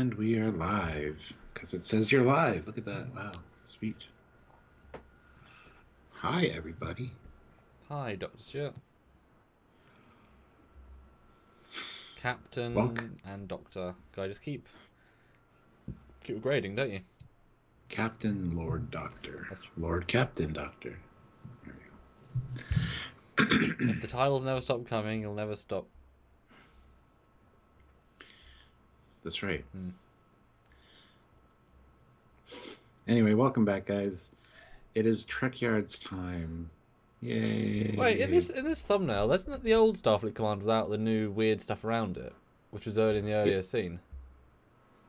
And we are live, because it says you're live. Look at that. Wow. Sweet. Hi, everybody. Hi, Dr. Stewart. Captain Welcome. and Doctor. Guy, just keep grading, don't you? Captain, Lord, Doctor. That's true. Lord, Captain, Doctor. There we go. If the titles never stop coming, you'll never stop. That's right. Mm. Anyway, welcome back, guys. It is Trekyards time. Yay. Wait, in this thumbnail, isn't it the old Starfleet command without the new weird stuff around it, which was early in the earlier scene?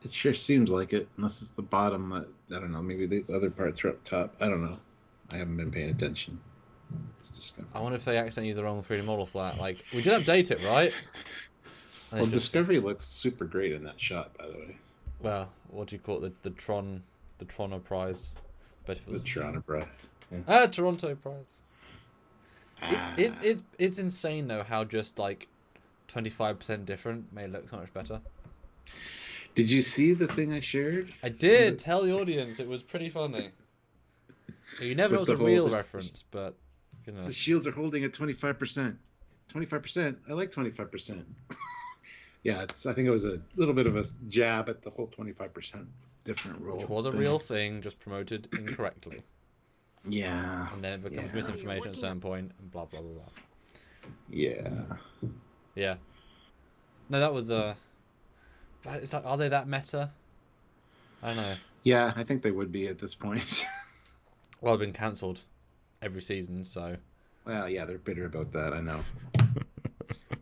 It sure seems like it, unless it's the bottom. I don't know. Maybe the other parts are up top. I don't know. I haven't been paying attention. It's Discovery. I wonder if they accidentally used the wrong 3D model for that. Like, we did update it, right? Well, Discovery looks super great in that shot, by the way. Well, what do you call it? The Toronto Prize. The Toronto Prize. Yeah. Toronto Prize. It's insane though how just like 25% different may look so much better. Did you see the thing I shared? I did. Tell the audience, it was pretty funny. You never know it's a real reference, but goodness. The shields are holding at 25%. 25%. I like 25%. Yeah, I think it was a little bit of a jab at the whole 25% different rule. Which was a real thing, just promoted incorrectly. Yeah. And then it becomes misinformation at a certain point, and blah blah blah blah. Yeah. Yeah. No, that was it's like, are they that meta? I don't know. Yeah, I think they would be at this point. Well, they've been cancelled every season, so. Well, yeah, they're bitter about that. I know.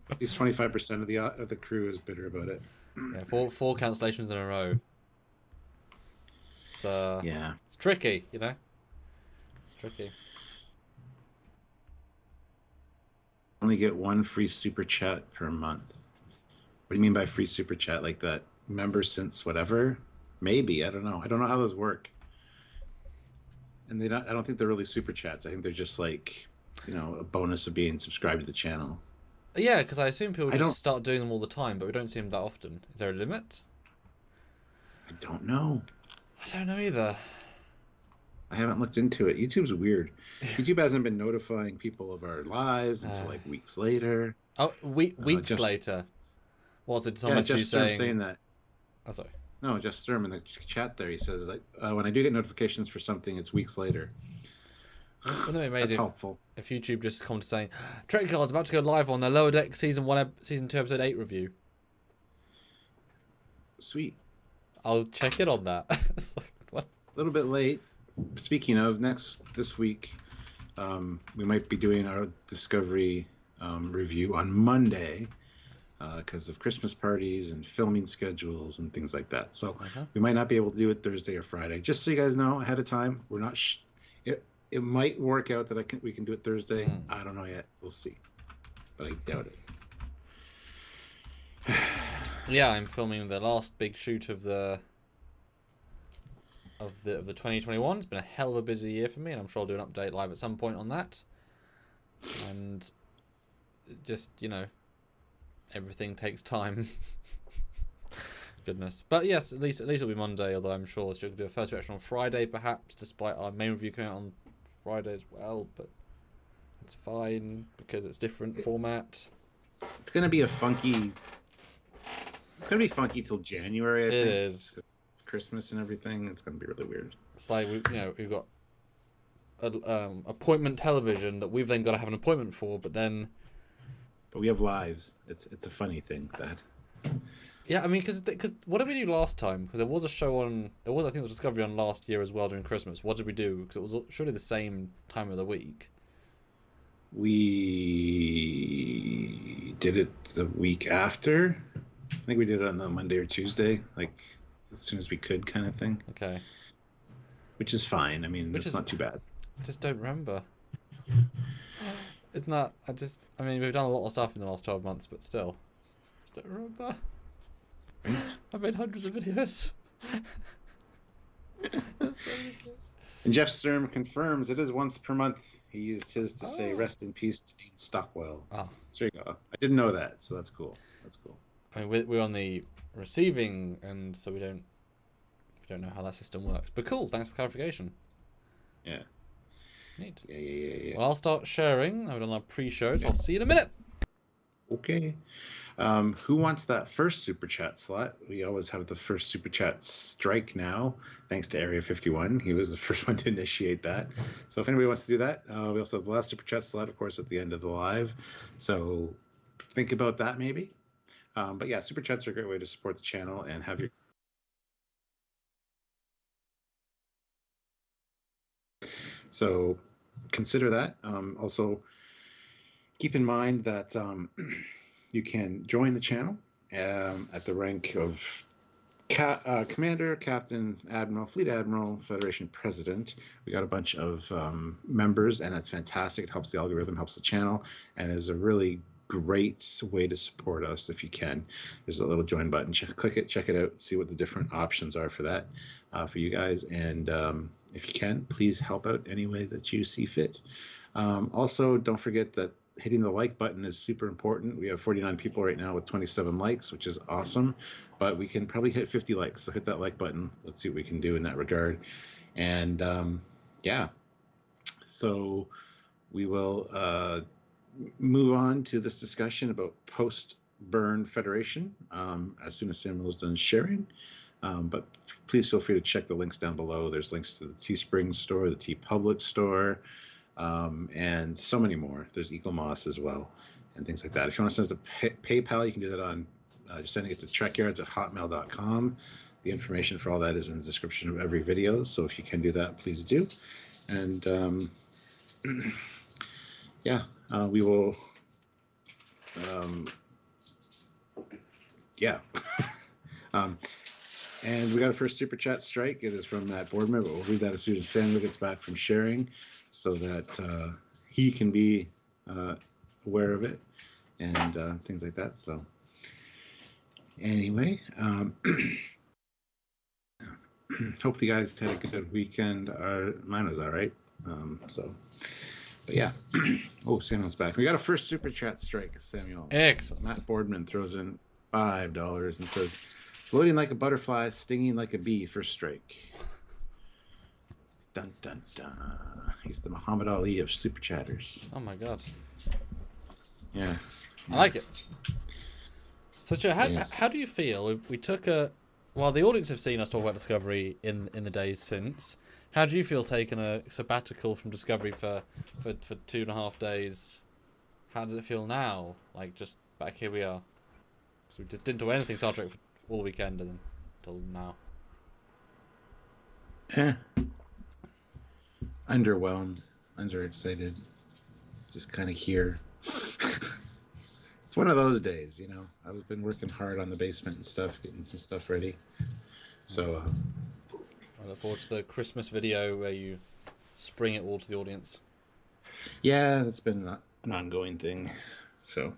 At least 25% of the crew is bitter about it. Yeah, four cancellations in a row. So yeah, it's tricky, you know. It's tricky. Only get one free super chat per month. What do you mean by free super chat? Like that member since whatever? Maybe, I don't know. I don't know how those work. And I don't think they're really super chats. I think they're just like, a bonus of being subscribed to the channel. Yeah, because I assume people just start doing them all the time, but we don't see them that often. Is there a limit? I don't know. I don't know either. I haven't looked into it. YouTube's weird. YouTube hasn't been notifying people of our lives until like weeks later. Oh, weeks later. Was it someone saying that? Oh, sorry. No, Jeff Sturm in the chat there. He says, when I do get notifications for something, it's weeks later. Wouldn't it be amazing That's helpful. If YouTube just commented saying, Trekyards about to go live on their Lower Deck Season 2, Episode 8 review. Sweet. I'll check in on that. It's like, what? A little bit late. Speaking of, this week, we might be doing our Discovery review on Monday because of Christmas parties and filming schedules and things like that. So we might not be able to do it Thursday or Friday. Just so you guys know ahead of time, we're not. It might work out that we can do it Thursday. I don't know yet. We'll see, but I doubt it. Yeah, I'm filming the last big shoot of the 2021. It's been a hell of a busy year for me, and I'm sure I'll do an update live at some point on that. And just, everything takes time. Goodness. But yes, at least it'll be Monday, although I'm sure we'll still do a first reaction on Friday, perhaps, despite our main review coming out on Friday as well, but it's fine because it's different format. It's gonna be funky till January, I think. It is. It's Christmas and everything. It's gonna be really weird. It's like we've got appointment television that we've then got to have an appointment for, but we have lives. It's a funny thing that. Yeah, I mean, because what did we do last time? Because there was a show on, I think it was Discovery on last year as well during Christmas. What did we do? Because it was surely the same time of the week. We did it the week after. I think we did it on the Monday or Tuesday, like as soon as we could, kind of thing. Okay. Which is fine. I mean, it's not too bad. I just don't remember. It's not. I mean, we've done a lot of stuff in the last 12 months, but still, I just don't remember. I've made hundreds of videos. And Jeff Sturm confirms it is once per month. He used his to say rest in peace to Dean Stockwell. Oh. So there you go. I didn't know that, so that's cool. I mean, we're on the receiving end, so we don't know how that system works. But cool, thanks for clarification. Yeah. Neat. Yeah. Well, I'll start sharing. I've done our pre-show, so I'll see you in a minute. Okay. Who wants that first super chat slot? We always have the first super chat strike now, thanks to Area 51. He was the first one to initiate that. So if anybody wants to do that, we also have the last super chat slot, of course, at the end of the live. So think about that maybe. But yeah, super chats are a great way to support the channel and have your. So consider that. Also, keep in mind that you can join the channel at the rank of Commander, Captain, Admiral, Fleet Admiral, Federation President. We got a bunch of members, and that's fantastic. It helps the algorithm, helps the channel, and is a really great way to support us if you can. There's a little join button. Click it, check it out, see what the different options are for that for you guys. And if you can, please help out any way that you see fit. Also, don't forget that hitting the like button is super important. We have 49 people right now with 27 likes, which is awesome, but we can probably hit 50 likes. So hit that like button. Let's see what we can do in that regard. And yeah, so we will move on to this discussion about post-burn Federation as soon as Samuel is done sharing. But please feel free to check the links down below. There's links to the Teespring store, the TeePublic store, and so many more. There's Eaglemoss as well, and things like that. If you want to send us a PayPal, you can do that on just sending it to trekyards@hotmail.com. The information for all that is in the description of every video, so if you can do that, please do. And yeah, we will. Yeah. And we got a first super chat strike. It is from Matt Boardman, but we'll read that as soon as Samuel gets back from sharing, so that he can be aware of it and things like that. So anyway, hope you guys had a good weekend. Mine was all right. But yeah. Oh, Samuel's back. We got a first super chat strike, Samuel. Excellent. Matt Boardman throws in $5 and says, floating like a butterfly, stinging like a bee for strike. Dun, dun, dun. He's the Muhammad Ali of super chatters. Oh my god. Yeah. I like it. So, Joe, Yes. how do you feel? We took a... Well, the audience have seen us talk about Discovery in the days since. How do you feel taking a sabbatical from Discovery for 2.5 days? How does it feel now? Like, just back here we are. So we just didn't do anything Star Trek for all the weekend and then until now. Underwhelmed, underexcited, just kind of here. It's one of those days, you know. I've been working hard on the basement and stuff, getting some stuff ready. So I look forward to the Christmas video where you spring it all to the audience. yeah, that's been an ongoing thing. So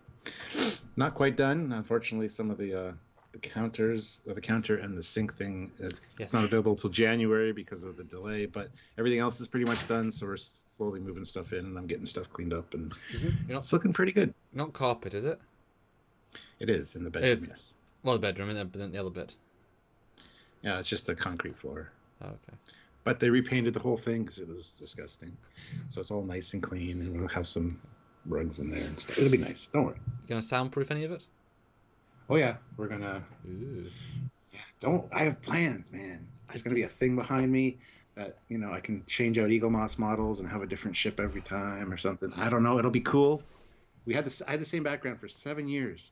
not quite done. Unfortunately, some of the counters, or the counter and the sync thing, it's not available till January because of the delay, but everything else is pretty much done, so we're slowly moving stuff in and I'm getting stuff cleaned up and it's looking pretty good. Not carpet, is it? It is in the bedroom, yes. Well, the bedroom and then the other bit. Yeah, it's just a concrete floor. Oh, okay. But they repainted the whole thing because it was disgusting. So it's all nice and clean, and we'll have some rugs in there and stuff. It'll be nice. Don't worry. You gonna soundproof any of it? Oh yeah, we're gonna. Ooh. Yeah, I have plans, man. There's gonna be a thing behind me that I can change out Eaglemoss models and have a different ship every time or something. I don't know. It'll be cool. I had the same background for 7 years.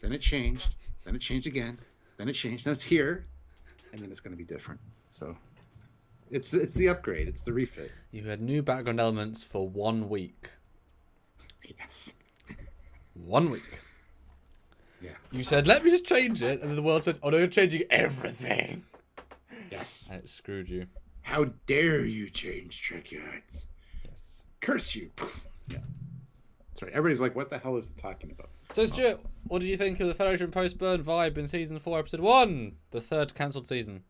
Then it changed. Then it changed again. Then it changed. Now it's here, and then it's gonna be different. So it's the upgrade. It's the refit. You had new background elements for 1 week. Yes. 1 week. Yeah. You said, let me just change it. And then the world said, oh no, you're changing everything. Yes. And it screwed you. How dare you change Trekyards? Yes. Curse you. Yeah. That's right. Everybody's like, what the hell is he talking about? So, Stuart, what do you think of the Federation post-burn vibe in Season 4, Episode 1? The third cancelled season.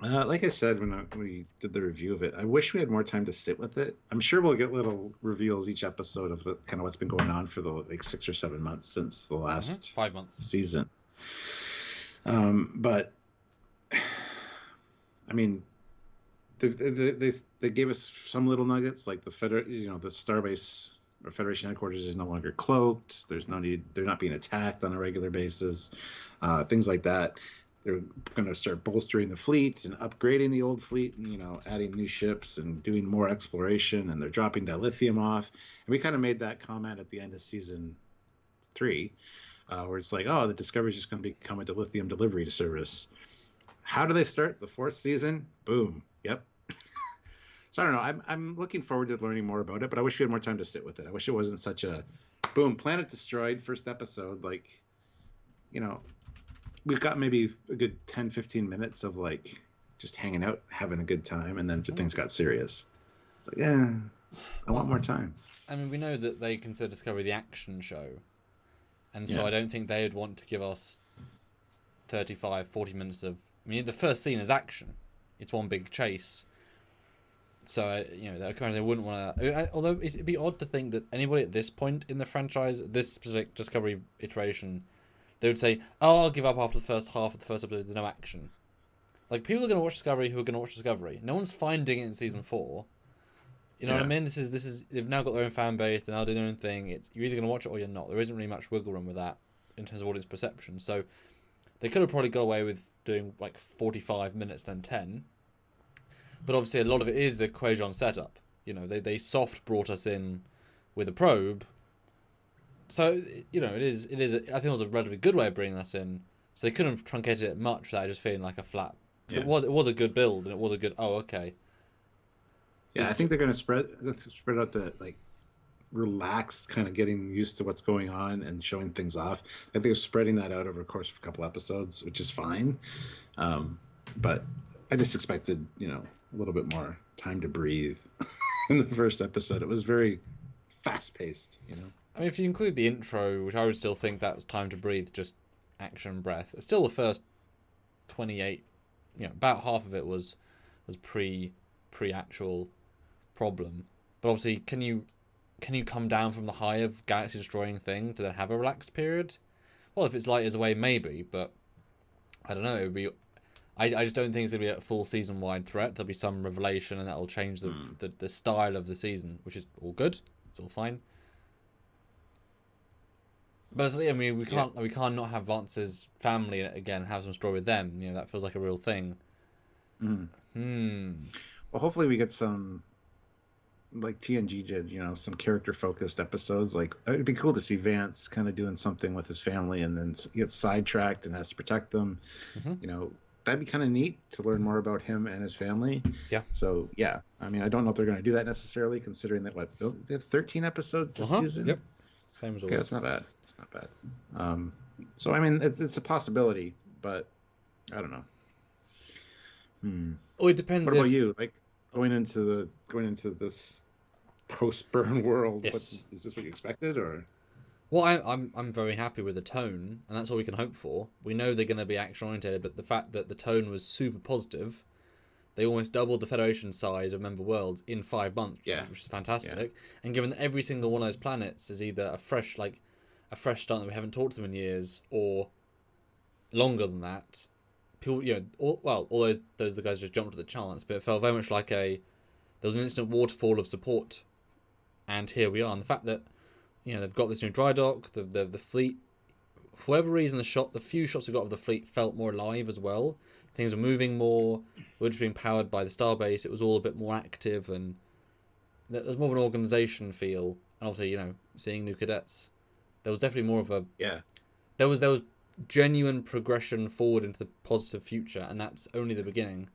Like I said when we did the review of it, I wish we had more time to sit with it. I'm sure we'll get little reveals each episode of the kind of what's been going on for the like 6 or 7 months since the last 5 months. season. But I mean, they gave us some little nuggets, like the the Starbase or Federation headquarters is no longer cloaked. There's no need; they're not being attacked on a regular basis. Things like that. They're going to start bolstering the fleet and upgrading the old fleet, and adding new ships and doing more exploration. And they're dropping dilithium off. And we kind of made that comment at the end of season 3, where it's like, oh, the Discovery is just going to become a dilithium delivery service. How do they start the 4th season? Boom. Yep. So I don't know. I'm looking forward to learning more about it, but I wish we had more time to sit with it. I wish it wasn't such a boom, planet destroyed, first episode. Like, we've got maybe a good 10-15 minutes of like just hanging out, having a good time, and then things got serious. It's like, I want more time. I mean, we know that they consider Discovery the action show, and so I don't think they would want to give us 35-40 minutes of... I mean, the first scene is action. It's one big chase. So, they wouldn't want to... Although it'd be odd to think that anybody at this point in the franchise, this specific Discovery iteration, they would say, oh, I'll give up after the first half of the first episode, there's no action. Like, people are going to watch Discovery who are going to watch Discovery. No one's finding it in season 4. You know what I mean? This is they've now got their own fan base, they're now doing their own thing. You're either going to watch it or you're not. There isn't really much wiggle room with that in terms of audience perception. So they could have probably got away with doing like 45 minutes then 10. But obviously a lot of it is the Quajon setup. They soft brought us in with a probe. So, it is. I think it was a relatively good way of bringing us in. So they couldn't have truncated it much without just feeling like a flap. Because it was a good build, and it was a good, oh, okay. Yeah, I think they're going to spread out the like relaxed kind of getting used to what's going on and showing things off. I think they're spreading that out over the course of a couple episodes, which is fine. But I just expected, a little bit more time to breathe in the first episode. It was very fast paced, I mean, if you include the intro, which I would still think that was time to breathe, just action breath. It's still the first 28, about half of it was pre-actual problem. But obviously, can you come down from the high of galaxy destroying thing to then have a relaxed period? Well, if it's light as away, maybe, but I don't know. It would be. I just don't think it's gonna be a full season wide threat. There'll be some revelation, and that will change the style of the season, which is all good. It's all fine. But I mean, we can't not have Vance's family again, have some story with them. That feels like a real thing. Well, hopefully we get some, like TNG did, some character focused episodes. Like, it'd be cool to see Vance kind of doing something with his family, and then he gets sidetracked and has to protect them. That'd be kind of neat to learn more about him and his family. Yeah. So yeah, I mean, I don't know if they're going to do that necessarily, considering that they have 13 episodes this season. Yep. Same as always. Okay, it's not bad. It's not bad. So I mean, it's a possibility, but I don't know. Oh, it depends. What about you? Like going into this post-burn world. Yes. Is this what you expected, or? Well, I'm very happy with the tone, and that's all we can hope for. We know they're going to be action oriented, but the fact that the tone was super positive, they almost doubled the Federation size of member worlds in 5 months, which is fantastic. Yeah. And given that every single one of those planets is either a fresh start that we haven't talked to them in years, or longer than that, people, all those the guys just jumped at the chance, but it felt very much like there was an instant waterfall of support, and here we are. And the fact that they've got this new dry dock, the fleet, for whatever reason, the few shots we got of the fleet felt more alive as well. Things were moving more. We were just being powered by the starbase. It was all a bit more active, and there was more of an organization feel. And obviously, seeing new cadets, there was definitely more of a There was genuine progression forward into the positive future, and that's only the beginning.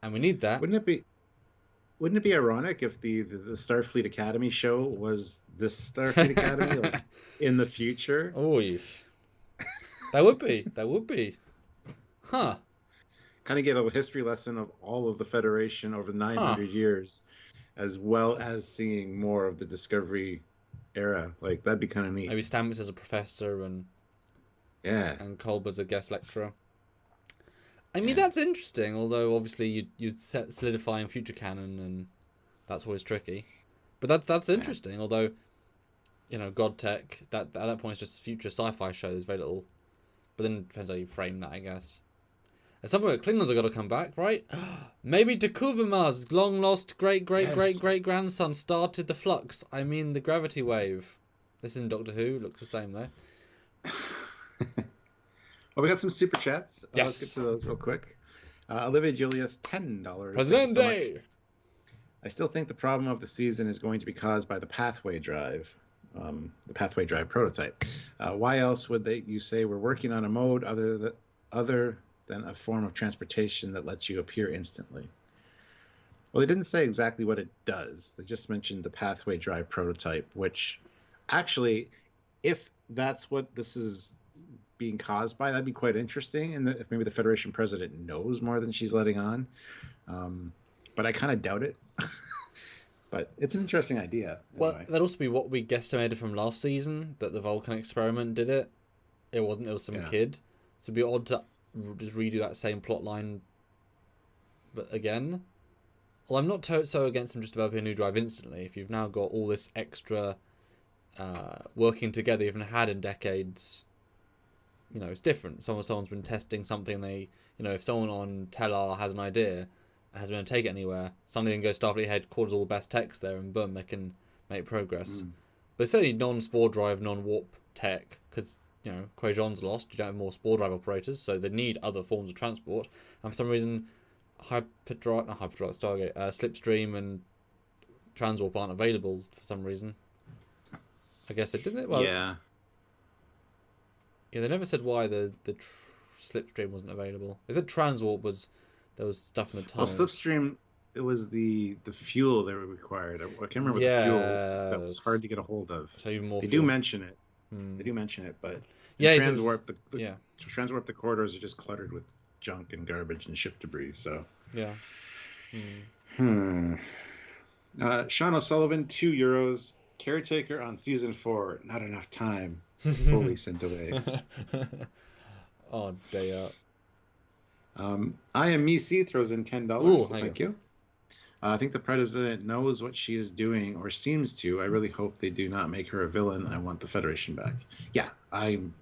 And we need that. Wouldn't it be ironic if the Starfleet Academy show was this Starfleet Academy like in the future? Oh, that would be. Huh. Kind of get a history lesson of all of the Federation over 900 years, as well as seeing more of the Discovery era. Like, that'd be kind of neat. Maybe Stamets as a professor and Colbert's a guest lecturer. I mean, that's interesting, although obviously you'd set solidifying future canon, and that's always tricky. But that's interesting, although, God Tech, that at that point is just future sci-fi show, there's very little. But then it depends how you frame that, I guess. At some point, Klingons have got to come back, right? Maybe Takuvamar's long-lost great-great-great-great-grandson started the flux. I mean, the gravity wave. This isn't Doctor Who. Looks the same, though. Well, we got some super chats. Yes. Let's get to those real quick. Olivia Julius, $10. Presidente! I still think the problem of the season is going to be caused by the pathway drive. The pathway drive prototype. Why else would you say we're working on a mode other than a form of transportation that lets you appear instantly? Well, they didn't say exactly what it does. They just mentioned the pathway drive prototype, which actually, if that's what this is being caused by, that'd be quite interesting. And if maybe the Federation president knows more than she's letting on. But I kind of doubt it. But it's an interesting idea. Well, that'd also be what we guesstimated from last season, that the Vulcan experiment did it. It wasn't, it was some kid. So it'd be odd to just redo that same plot line. But again, well, I'm not so against them just developing a new drive instantly. If you've now got all this extra working together you've had in decades, it's different. Someone's been testing something, if someone on Tellar has an idea, hasn't been able to take it anywhere, suddenly then goes Starfleet headquarters, all the best techs there, and boom, they can make progress. But certainly non-spore drive, non-warp tech, because, Quajon's lost, you don't have more spore drive operators, so they need other forms of transport. And for some reason, Stargate, Slipstream and Transwarp aren't available for some reason. I guess they didn't. Well, yeah, they never said why the Slipstream wasn't available. They said Transwarp there was stuff in the tunnels. Well, Slipstream, it was the fuel they required. I can't remember the fuel that was hard to get a hold of. So even more. They do mention it. They do mention it, but Transwarp, Transwarp, the corridors are just cluttered with junk and garbage and ship debris. So yeah. Sean O'Sullivan, €2. Caretaker on season 4. Not enough time. Fully sent away. Oh, day up. I am Me C throws in $10. Ooh, thank you. I think the president knows what she is doing, or seems to. I really hope they do not make her a villain. I want the Federation back. Yeah, I'm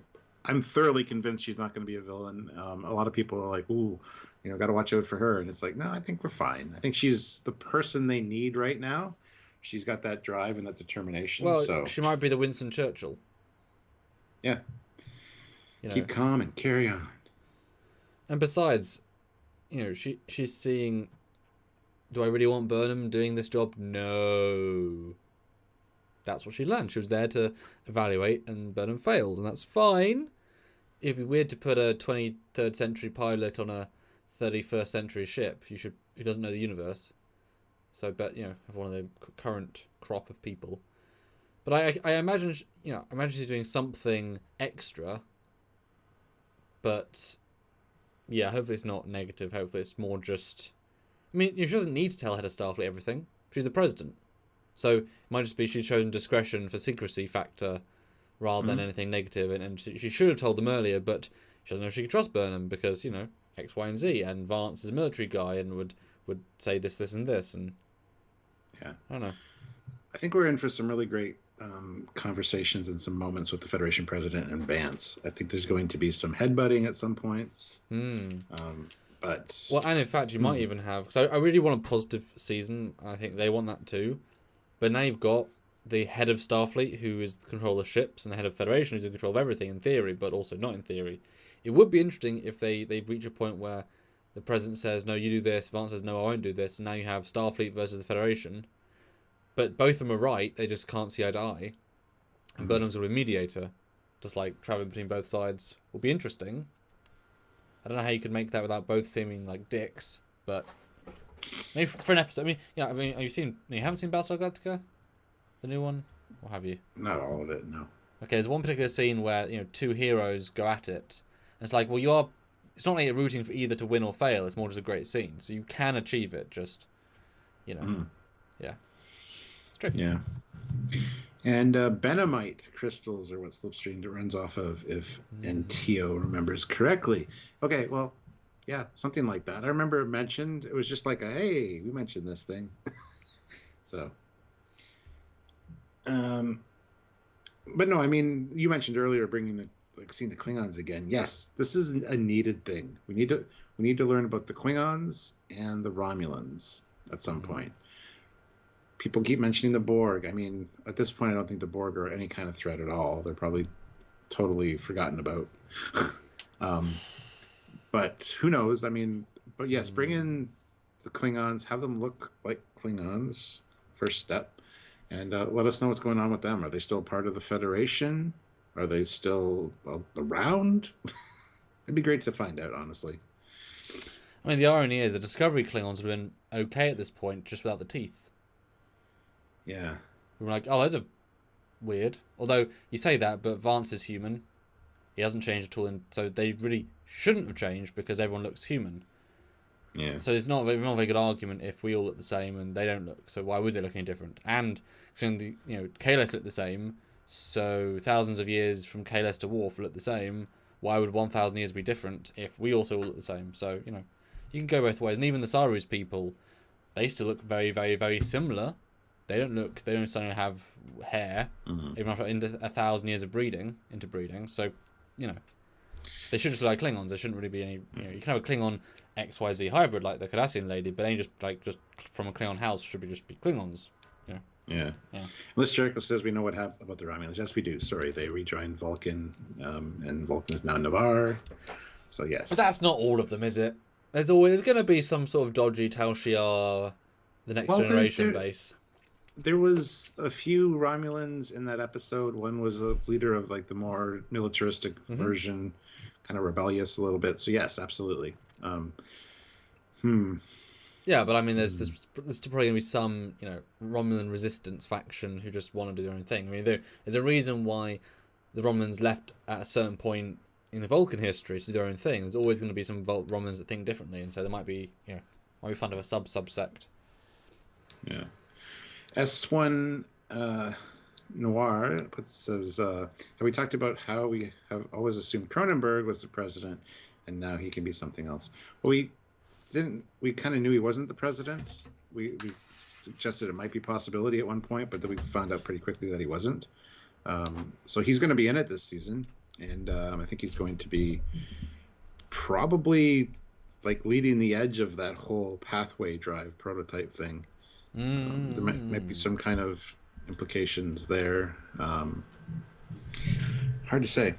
thoroughly convinced she's not going to be a villain. A lot of people are like, ooh, got to watch out for her. And it's like, no, I think we're fine. I think she's the person they need right now. She's got that drive and that determination. Well, so she might be the Winston Churchill. Yeah. Keep calm and carry on. And besides, she's seeing, do I really want Burnham doing this job? No. That's what she learned. She was there to evaluate, and Burnham failed, and that's fine. It'd be weird to put a 23rd century pilot on a 31st century ship who doesn't know the universe. So, but have one of the current crop of people. But I imagine, she's doing something extra. But yeah, hopefully it's not negative. Hopefully it's more just. I mean, she doesn't need to tell head of Starfleet everything. She's the president, so it might just be she's chosen discretion for secrecy factor, rather than anything negative. And she should have told them earlier, but she doesn't know if she could trust Burnham because X, Y, and Z. And Vance is a military guy and would say this, and this, and yeah, I don't know. I think we're in for some really great conversations and some moments with the Federation president and Vance. I think there's going to be some headbutting at some points. But and in fact, you might even have, because I really want a positive season. I think they want that too. But now you've got the head of Starfleet, who is in control of ships, and the head of Federation, who's in control of everything in theory, but also not in theory. It would be interesting if they reach a point where the president says, no, you do this, Vance says, no, I won't do this, and now you have Starfleet versus the Federation. But both of them are right, they just can't see eye to eye. And Burnham's going to be a mediator, just like traveling between both sides. Will be interesting. I don't know how you could make that without both seeming like dicks, but maybe for an episode. You haven't seen Battlestar Galactica, the new one, or have you? Not all of it, no. Okay, there's one particular scene where two heroes go at it, and it's like, well, it's not like you're rooting for either to win or fail. It's more just a great scene, so you can achieve it. Just, yeah, it's tricky. Yeah. And Benamite crystals are what Slipstream runs off of, if NTO remembers correctly. Okay, well, Yeah, something like that. I remember it mentioned. It was just like a, hey, we mentioned this thing. So, um, but no, I mean, you mentioned earlier bringing the like seeing the Klingons again. Yes, this is a needed thing. We need to learn about the Klingons and the Romulans at some point. People keep mentioning the Borg. I mean, at this point, I don't think the Borg are any kind of threat at all. They're probably totally forgotten about. But who knows? I mean, but yes, bring in the Klingons, have them look like Klingons, first step, and let us know what's going on with them. Are they still part of the Federation? Are they still around? It'd be great to find out, honestly. I mean, the irony is the Discovery Klingons would have been okay at this point, just without the teeth. Yeah. We were like, oh, those are weird. Although, you say that, but Vance is human. He hasn't changed at all, and so they really shouldn't have changed because everyone looks human. Yeah. So it's not a very good argument if we all look the same and they don't look. So why would they look any different? And considering Kahless look the same, so thousands of years from Kahless to Worf look the same. Why would 1,000 years be different if we also all look the same? So you can go both ways. And even the Saru's people, they still look very, very, very similar. They don't suddenly have hair, even after 1,000 years of interbreeding. So, they should just look like Klingons. There shouldn't really be any. You can have a Klingon XYZ hybrid like the Cardassian lady, but ain't just from a Klingon house should just be Klingons. Yeah. Unless Jericho says we know what happened about the Romulans. Yes, we do. Sorry, they rejoined Vulcan, and Vulcan is now Navarre. So yes. But that's not all of them, is it? There's always going to be some sort of dodgy Tal Shiar, the Next Generation base. There was a few Romulans in that episode. One was a leader of like the more militaristic version, kind of rebellious a little bit. So yes, absolutely. Yeah, but I mean, there's probably going to be some Romulan resistance faction who just want to do their own thing. I mean, there's a reason why the Romulans left at a certain point in the Vulcan history to do their own thing. There's always going to be some Romulans that think differently, and so there might be fun of a subsect. Yeah. S1 Noir says, have we talked about how we have always assumed Cronenberg was the president and now he can be something else? Well, we kind of knew he wasn't the president. We suggested it might be a possibility at one point, but then we found out pretty quickly that he wasn't. So he's going to be in it this season, and I think he's going to be probably like leading the edge of that whole pathway drive prototype thing. There might be some kind of implications there. Hard to say.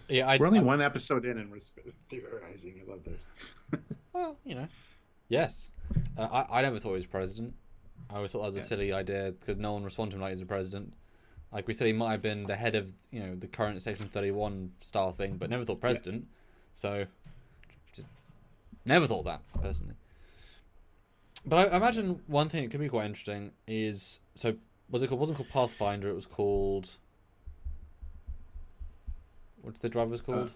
Yeah, we're only one episode in and we're theorizing. I love this. Well, yes. I never thought he was president. I always thought that was a silly idea because no one responded to him like he's a president. Like we said, he might have been the head of the current Section 31 style thing, but never thought president. So, just never thought that personally. But I imagine one thing that could be quite interesting is was it called? It wasn't called Pathfinder. It was called. What's the driver's called?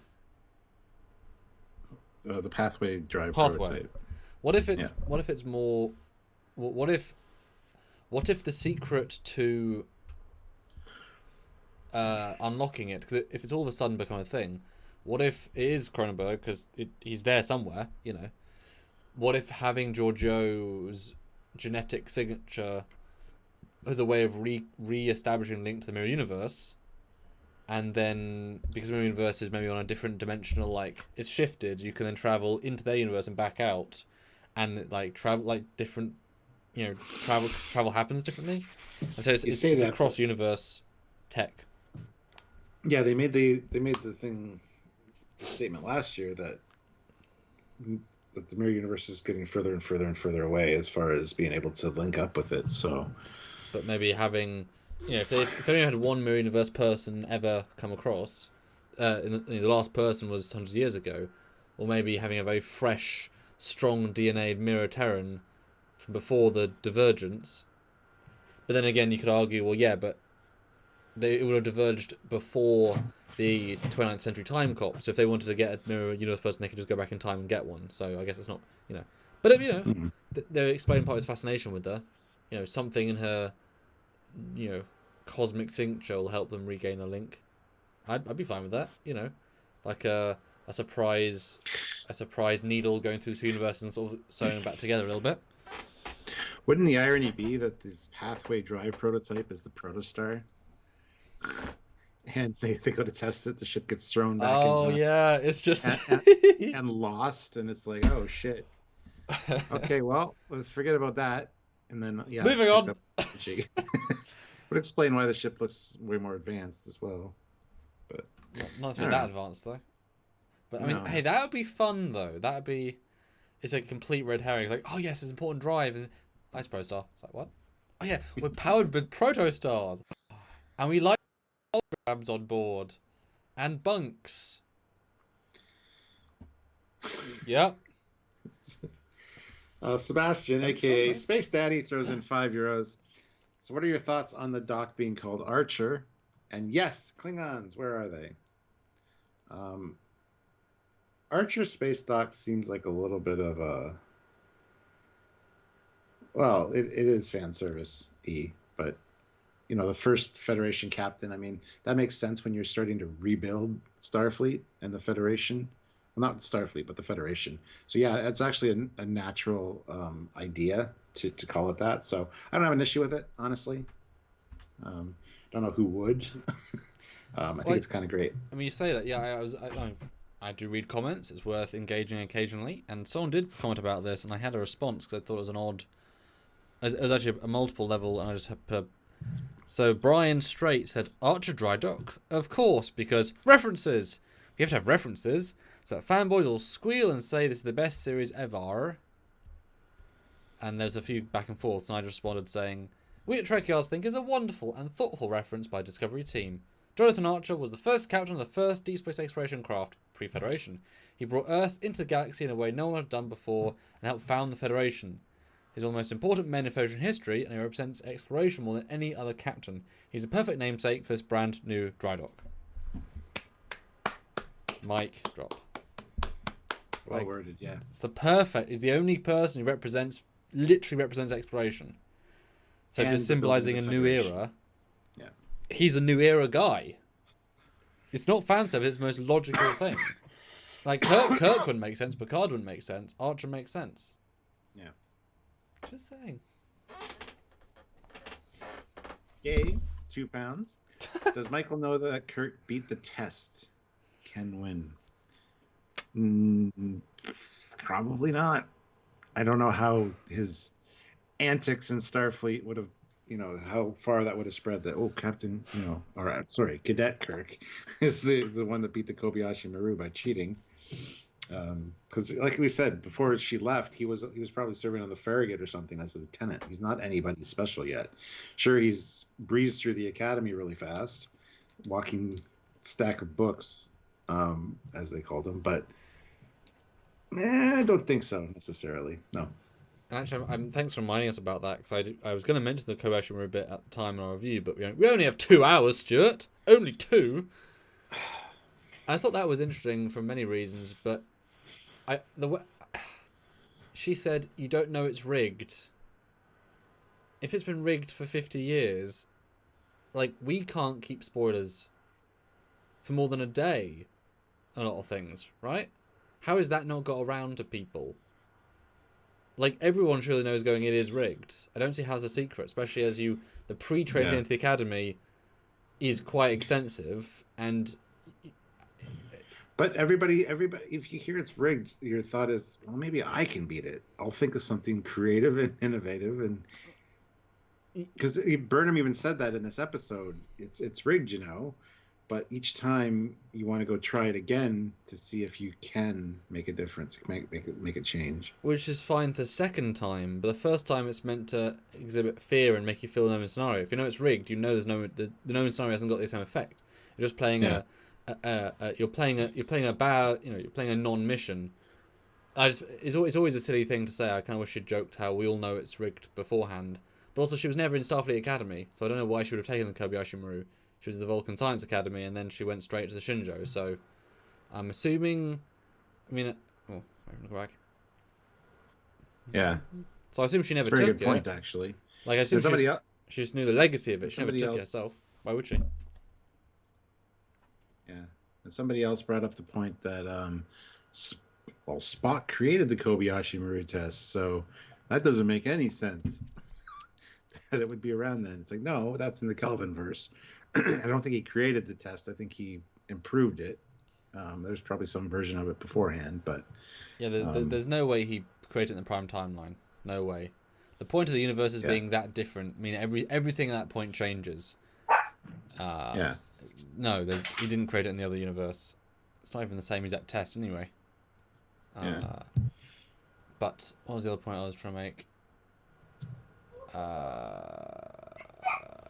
The pathway drive. Pathway. Prototype. What if it's more? What if the secret to unlocking it? Because if it's all of a sudden become a thing, what if it is Cronenberg? Because he's there somewhere, What if having Georgiou's genetic signature as a way of re-establishing link to the mirror universe, and then because the mirror universe is maybe on a different dimensional, it's shifted, you can then travel into their universe and back out, and travel different, travel happens differently, and so it's a cross universe tech. Yeah, they made the statement last year that the mirror universe is getting further and further and further away as far as being able to link up with it. So, but maybe having, if they only had one mirror universe person ever come across, the last person was hundreds of years ago, or maybe having a very fresh, strong DNA mirror Terran from before the divergence. But then again, you could argue, well, yeah, but it would have diverged before the 29th century time cop. So if they wanted to get a mirror universe person, they could just go back in time and get one. So I guess it's not, But they're explaining part of his fascination with her. Something in her, cosmic signature will help them regain a link. I'd be fine with that. a surprise needle going through the universe and sort of sewing back together a little bit. Wouldn't the irony be that this pathway drive prototype is the protostar? And they go to test it, the ship gets thrown back Oh into yeah, it's just and lost, and it's like, oh shit. Okay, well, let's forget about that. And then moving on. Would explain why the ship looks way more advanced as well. But not to be that advanced though. But I mean, hey, that would be fun though. That would be. It's a complete red herring. It's like, oh yes, it's an important drive. And ice protostar. It's like, what? Oh yeah, we're powered with protostars, and we like holograms on board, and bunks. Yep. Sebastian, aka Space Daddy, throws in €5. So, what are your thoughts on the dock being called Archer? And yes, Klingons, where are they? Archer Space Dock seems like a little bit of a. Well, it is fan service-y, but the first Federation captain. I mean, that makes sense when you're starting to rebuild Starfleet and the Federation. Well, not Starfleet, but the Federation. So yeah, it's actually a natural idea to call it that. So I don't have an issue with it, honestly. Don't know who would. I think it's kind of great. I mean, you say that, yeah. I do read comments. It's worth engaging occasionally, and someone did comment about this, and I had a response because I thought it was an odd. It was actually a multiple level, and I just had. So Brian Straight said Archer Dry Dock, of course, because references. You have to have references. So fanboys will squeal and say this is the best series ever. And there's a few back and forths, and I just responded saying, we at Trekyards think it's a wonderful and thoughtful reference by Discovery team. Jonathan Archer was the first captain of the first deep space exploration craft, pre-Federation. He brought Earth into the galaxy in a way no one had done before and helped found the Federation. He's one of the most important men in Federation history, and he represents exploration more than any other captain. He's a perfect namesake for this brand new dry dock. Mic drop. Well worded, yeah. It's he's the only person who literally represents exploration. So if you're symbolizing a new era, he's a new era guy. It's not fan service, it's the most logical thing. Like Kirk wouldn't make sense, Picard wouldn't make sense, Archer makes sense. Yeah. Just saying. Dave, £2. Does Michael know that Kirk beat the test? Can win. Probably not. I don't know how his antics in Starfleet would have, how far that would have spread. That Captain, Cadet Kirk is the one that beat the Kobayashi Maru by cheating. Because, like we said before, she left. He was probably serving on the Farragut or something as a lieutenant. He's not anybody special yet. Sure, he's breezed through the academy really fast, walking stack of books, as they called him, but. I don't think so necessarily. No. Actually, thanks for reminding us about that, because I was going to mention the Kobayashi Maru bit at the time in our review, but we only have 2 hours, Stuart. Only 2. I thought that was interesting for many reasons, but she said you don't know it's rigged. If it's been rigged for 50 years, we can't keep spoilers for more than a day on a lot of things, right? How has that not got around to people? Everyone surely knows it is rigged. I don't see how it's a secret, especially as the pre-training into the academy is quite extensive, and. But everybody, if you hear it's rigged, your thought is, well, maybe I can beat it. I'll think of something creative and innovative, and because Burnham even said that in this episode, it's rigged, but each time you want to go try it again to see if you can make a difference, make a change. Which is fine the second time, but the first time it's meant to exhibit fear and make you feel the no-win scenario. If you know it's rigged, the no-win scenario hasn't got the same effect. You're just playing you're playing a non-mission. It's always a silly thing to say. I kind of wish she'd joked how we all know it's rigged beforehand, but also she was never in Starfleet Academy, so I don't know why she would have taken the Kobayashi Maru. She was at the Vulcan Science Academy, and then she went straight to the Shinjo. So, I'm assuming. I'm going to go back. Yeah. So I assume she never took it. Very good it. point, actually. I assume she just knew the legacy of it. She never took it herself. Why would she? Yeah. And somebody else brought up the point that Spock created the Kobayashi Maru test, so that doesn't make any sense that it would be around then. It's like, no, that's in the Kelvin verse. I don't think he created the test. I think he improved it. There's probably some version of it beforehand, but Yeah, there's no way he created it in the prime timeline. No way. The point of the universe is being that different. I mean, everything at that point changes. No, he didn't create it in the other universe. It's not even the same exact test anyway. But what was the other point I was trying to make?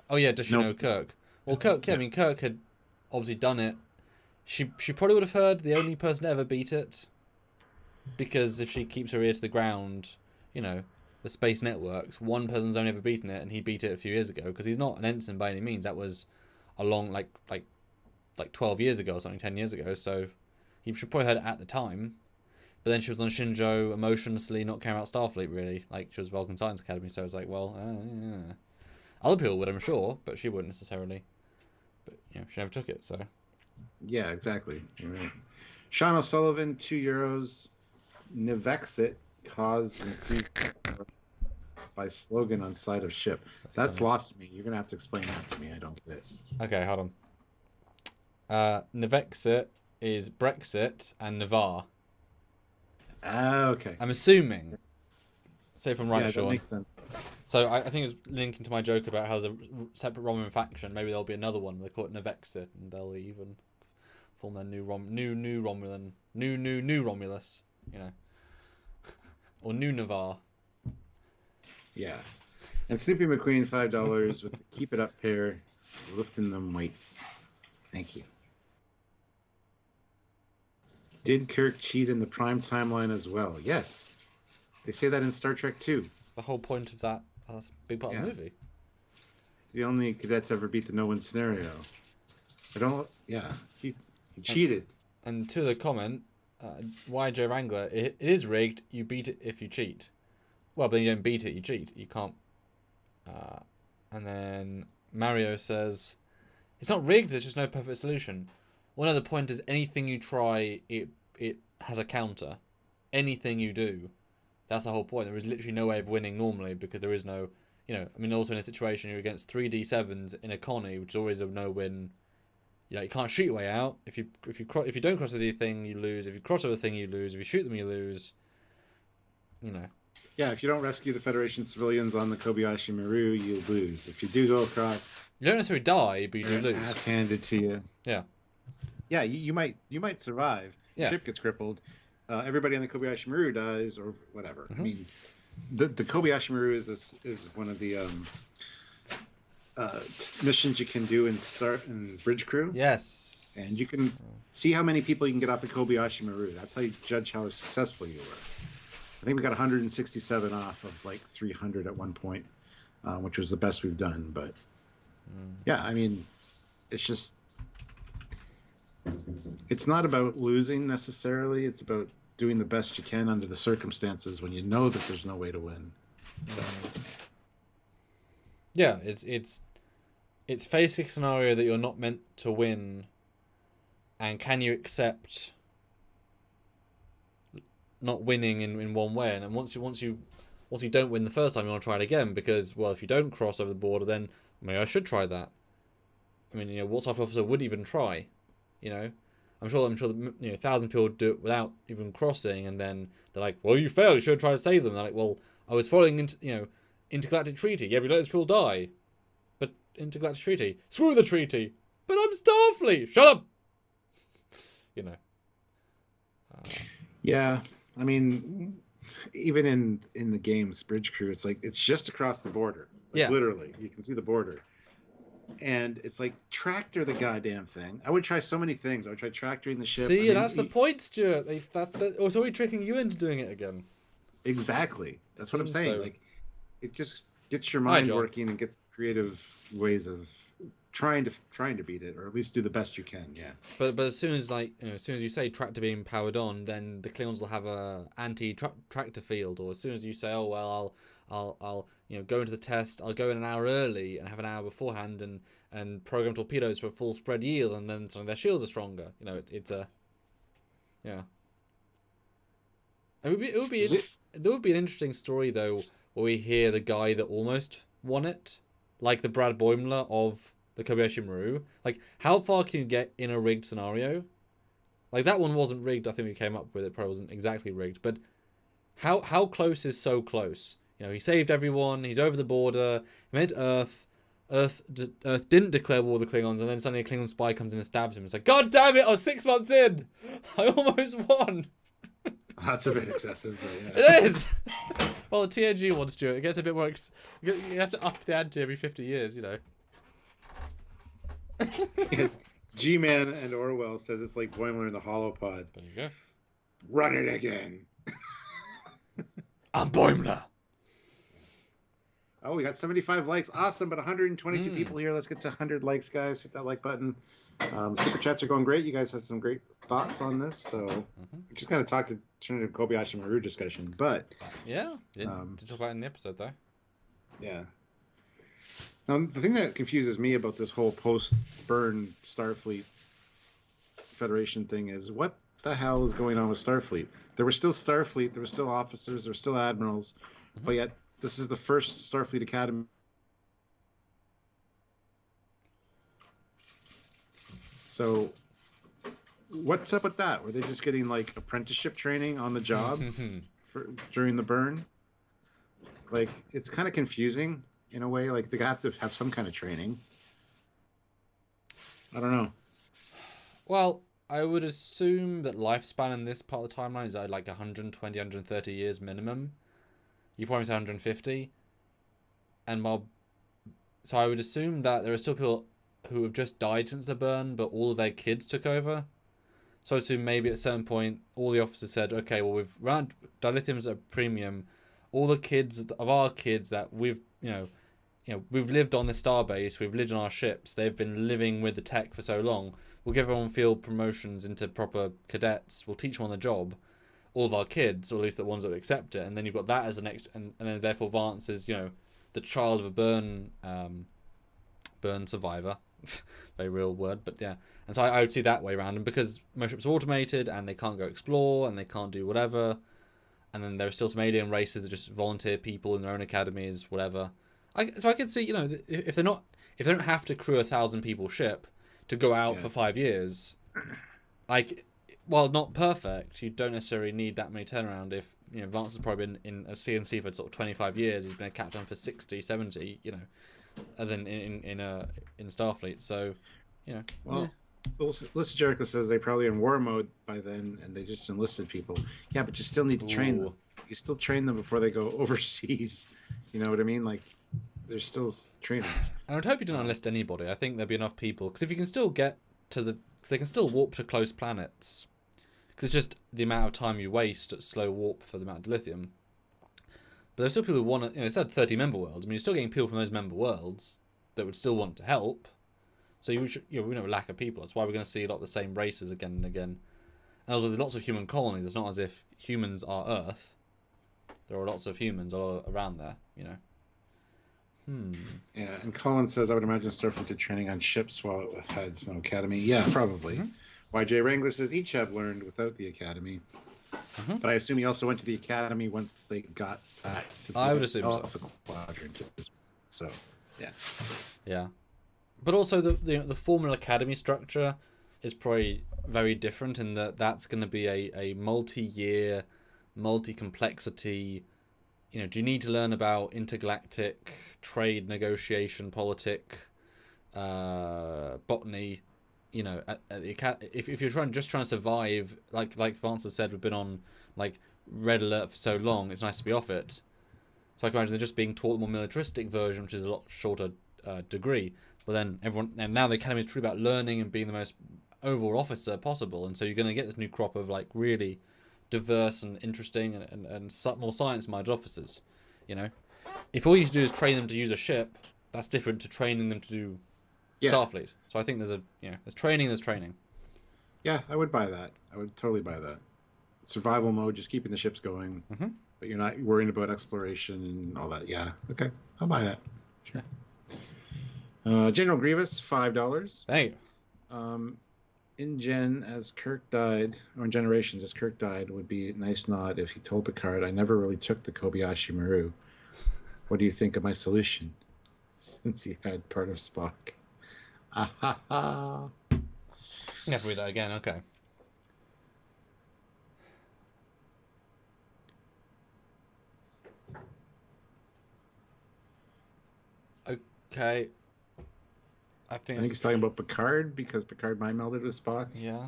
Oh yeah, does she know Kirk? Well, Kirk, yeah, I mean, Kirk had obviously done it. She probably would have heard the only person to ever beat it. Because if she keeps her ear to the ground, you know, the space networks, one person's only ever beaten it, and he beat it a few years ago. Because he's not an ensign by any means. That was a long, like 12 years ago or something, 10 years ago. So he should probably heard it at the time. But then she was on Shinjo, emotionlessly not caring about Starfleet, really. Like, she was Vulcan Science Academy, so it's like, well, yeah. Other people would, I'm sure, but she wouldn't necessarily. But, you know, she never took it, so. Yeah, exactly. Right. Sean O'Sullivan, €2. Nivexit, cause and see by slogan on side of ship. That's lost me. You're going to have to explain that to me. I don't get it. Okay, hold on. Nivexit is Brexit and Navarre. Okay. I'm assuming. Say if I'm right, Sean. That makes sense. So I think it's linking to my joke about how there's a separate Romulan faction. Maybe there'll be another one. They call it Nivexit, and they'll even form their new Romulan, new Romulus. You know, or new Navarre. Yeah. And Snoopy McQueen, $5 with the Keep It Up pair, lifting them weights. Thank you. Did Kirk cheat in the prime timeline as well? Yes. They say that in Star Trek 2. It's the whole point of that. That's a big part of the movie. The only cadet to ever beat the no-win scenario. He cheated. And to the comment, YJ Wrangler, it is rigged. You beat it if you cheat. Well, but you don't beat it, you cheat. You can't. And then Mario says, it's not rigged, there's just no perfect solution. One other point is anything you try, it has a counter. Anything you do. That's the whole point. There is literally no way of winning normally because there is no, you know, I mean, also in a situation you're against 3D7s in a connie, which is always a no-win. You know, you can't shoot your way out. If you don't cross the thing, you lose. If you cross over the thing, you lose. If you shoot them, you lose. You know. Yeah, if you don't rescue the Federation civilians on the Kobayashi Maru, you lose. If you do go across, you don't necessarily die, but you do lose. Ass handed to you. Yeah. Yeah, you might survive. Yeah. Ship gets crippled. Everybody on the Kobayashi Maru dies, or whatever. I mean, the Kobayashi Maru is one of the missions you can do in Bridge Crew. Yes. And you can see how many people you can get off the Kobayashi Maru. That's how you judge how successful you were. I think we got 167 off of like 300 at one point, which was the best we've done. But yeah, I mean, it's not about losing necessarily. It's about doing the best you can under the circumstances when you know that there's no way to win. So. Yeah, it's facing a scenario that you're not meant to win, and can you accept not winning in one way? And once you don't win the first time, you want to try it again because, well, if you don't cross over the border, then maybe I should try that. I mean, you know, what Staff Officer would even try? You know, I'm sure you know 1,000 people do it without even crossing, and then they're like, "Well, you failed. You should try to save them." They're like, "Well, I was following intergalactic treaty. Yeah, but let those people die. But intergalactic treaty, screw the treaty. But I'm Starfleet. Shut up." You know. Yeah, I mean, even in the games, Bridge Crew, it's like it's just across the border. Like, literally, you can see the border. And it's like tractor the goddamn thing. I would try so many things. I would try tractoring the ship. See, that's the point, Stuart. It's always tricking you into doing it again. Exactly. That's what I'm saying. So. Like, it just gets your mind working and gets creative ways of trying to beat it, or at least do the best you can. Yeah. But as soon as you say tractor beam powered on, then the Klingons will have a anti-tractor field. Or as soon as you say, oh well, I'll go into the test. I'll go in an hour early and have an hour beforehand and program torpedoes for a full spread yield, and then suddenly their shields are stronger. It's a yeah. There would be an interesting story though, where we hear the guy that almost won it, like the Brad Boimler of the Kobayashi Maru. Like, how far can you get in a rigged scenario? Like, that one wasn't rigged. I think we came up with it. Probably wasn't exactly rigged, but how close is so close? He saved everyone. He's over the border. He went to Earth. Earth didn't declare war with the Klingons, and then suddenly a Klingon spy comes in and stabs him. It's like, God damn it! I was 6 months in. I almost won. That's a bit excessive, but yeah. It is. Well, the TNG one, Stuart, it gets a bit more. You have to up the ante every 50 years, Yeah. G-Man and Orwell says it's like Boimler in the Holopod. There you go. Run it again. I'm Boimler. Oh, we got 75 likes. Awesome, but 122 people here. Let's get to 100 likes, guys. Hit that like button. Super chats are going great. You guys have some great thoughts on this. So we just kind of turned into Kobayashi Maru discussion. But yeah, didn't talk about it in the episode, though. Yeah. Now, the thing that confuses me about this whole post-burn Starfleet Federation thing is what the hell is going on with Starfleet? There was still Starfleet. There were still officers. There were still admirals. But yet, this is the first Starfleet Academy. So, what's up with that? Were they just getting like apprenticeship training on the job during the burn? Like, it's kind of confusing in a way. Like, they have to have some kind of training. I don't know. Well, I would assume that lifespan in this part of the timeline is like 120, 130 years minimum. You probably say 150. So I would assume that there are still people who have just died since the burn, but all of their kids took over. So I assume maybe at a certain point, all the officers said, okay, well, we've run dilithium's at a premium. All the kids of our kids that we've lived on the starbase, we've lived on our ships, they've been living with the tech for so long. We'll give everyone field promotions into proper cadets. We'll teach them on the job. All of our kids, or at least the ones that would accept it, and then you've got that as the next, and then therefore Vance is, the child of a burn survivor. Very real word, but yeah. And so I would see that way around, and because most ships are automated and they can't go explore and they can't do whatever, and then there are still some alien races that just volunteer people in their own academies, whatever. So I could see, if they don't have to crew 1,000 people ship to go out for 5 years, like, while not perfect, you don't necessarily need that many turnaround. If Vance has probably been in a CNC for sort of 25 years, he's been a captain for 60, 70, as in Starfleet. So, Well, Lissa Jericho says they probably in war mode by then, and they just enlisted people. Yeah, but you still need to train them. You still train them before they go overseas. You know what I mean? Like, they're still training. And I would hope you don't enlist anybody. I think there'd be enough people, because if you can still get to they can still warp to close planets. Because it's just the amount of time you waste at slow warp for the amount of lithium. But there's still people who want to. It's had 30 member worlds. I mean, you're still getting people from those member worlds that would still want to help. So we have a lack of people. That's why we're going to see a lot of the same races again and again. And also, there's lots of human colonies. It's not as if humans are Earth. There are lots of humans all around there. Yeah, and Colin says, I would imagine Starfleet did training on ships while it had no academy. Yeah, probably. YJ Wrangler says each have learned without the academy. But I assume he also went to the academy once they got back to the Alpha Quadrant. So, yeah. Yeah. But also the formal academy structure is probably very different in that that's going to be a multi-year, multi-complexity. Do you need to learn about intergalactic trade, negotiation, botany? If you're trying to survive, like Vance has said, we've been on like red alert for so long. It's nice to be off it. So I can imagine they're just being taught the more militaristic version, which is a lot shorter degree. But then now the academy is truly about learning and being the most overall officer possible. And so you're going to get this new crop of like really diverse and interesting and more science-minded officers. If all you do is train them to use a ship, that's different to training them to do Starfleet. So I think there's training. Yeah, I would buy that. I would totally buy that. Survival mode, just keeping the ships going. but you're not worrying about exploration and all that. Yeah, okay, I'll buy that. Sure. General Grievous, $5. Hey, In Gen, as Kirk died, or in Generations, as Kirk died, would be a nice nod if he told Picard, I never really took the Kobayashi Maru. What do you think of my solution? Since he had part of Spock. Ah ha ha. you have to read that again. Okay. Okay. I think he's talking about Picard because Picard mind melded with Spock. Yeah.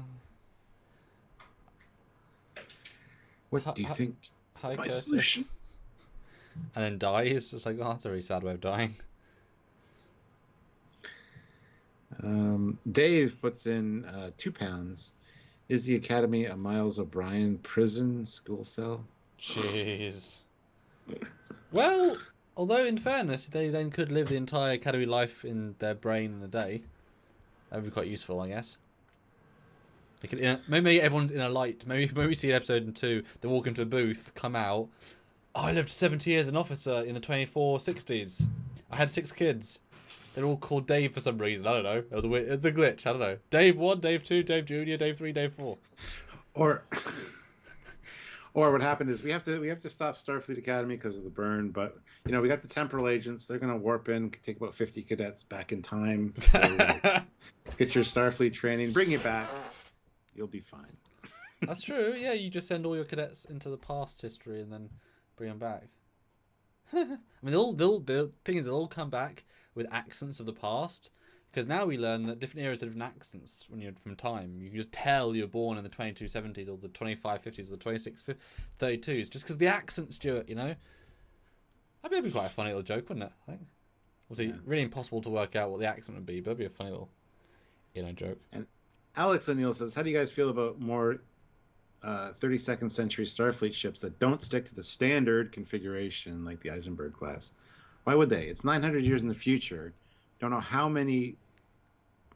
What do you think? Hi, my Curtis. solution? And then dies. It's like, oh, that's a really sad way of dying. Dave puts in £2. Is the Academy a Miles O'Brien prison school cell? Jeez. Well, although in fairness, they then could live the entire Academy life in their brain in a day. That would be quite useful, I guess. They could, maybe everyone's in a light. Maybe we see an episode in 2, they walk into a booth, come out. Oh, I lived 70 years as an officer in the 2460s. I had 6 kids. They're all called Dave for some reason. I don't know. It was a glitch. I don't know. Dave 1, Dave 2, Dave Jr., Dave 3, Dave 4. Or what happened is we have to stop Starfleet Academy because of the burn. But we got the temporal agents. They're going to warp in, take about 50 cadets back in time. Get your Starfleet training, bring you back. You'll be fine. That's true. Yeah, you just send all your cadets into the past history and then bring them back. I mean, the thing is, they'll all come back with accents of the past, because now we learn that different eras have different accents when you're from time. You can just tell you're born in the 2270s or the 2550s or the 2632s just because the accent, Stuart. I think it'd be quite a funny little joke, wouldn't it? I think. Obviously, really impossible to work out what the accent would be, but it'd be a funny little, joke. And Alex O'Neill says, how do you guys feel about more 32nd century Starfleet ships that don't stick to the standard configuration like the Eisenberg class? Why would they? It's 900 years in the future. Don't know how many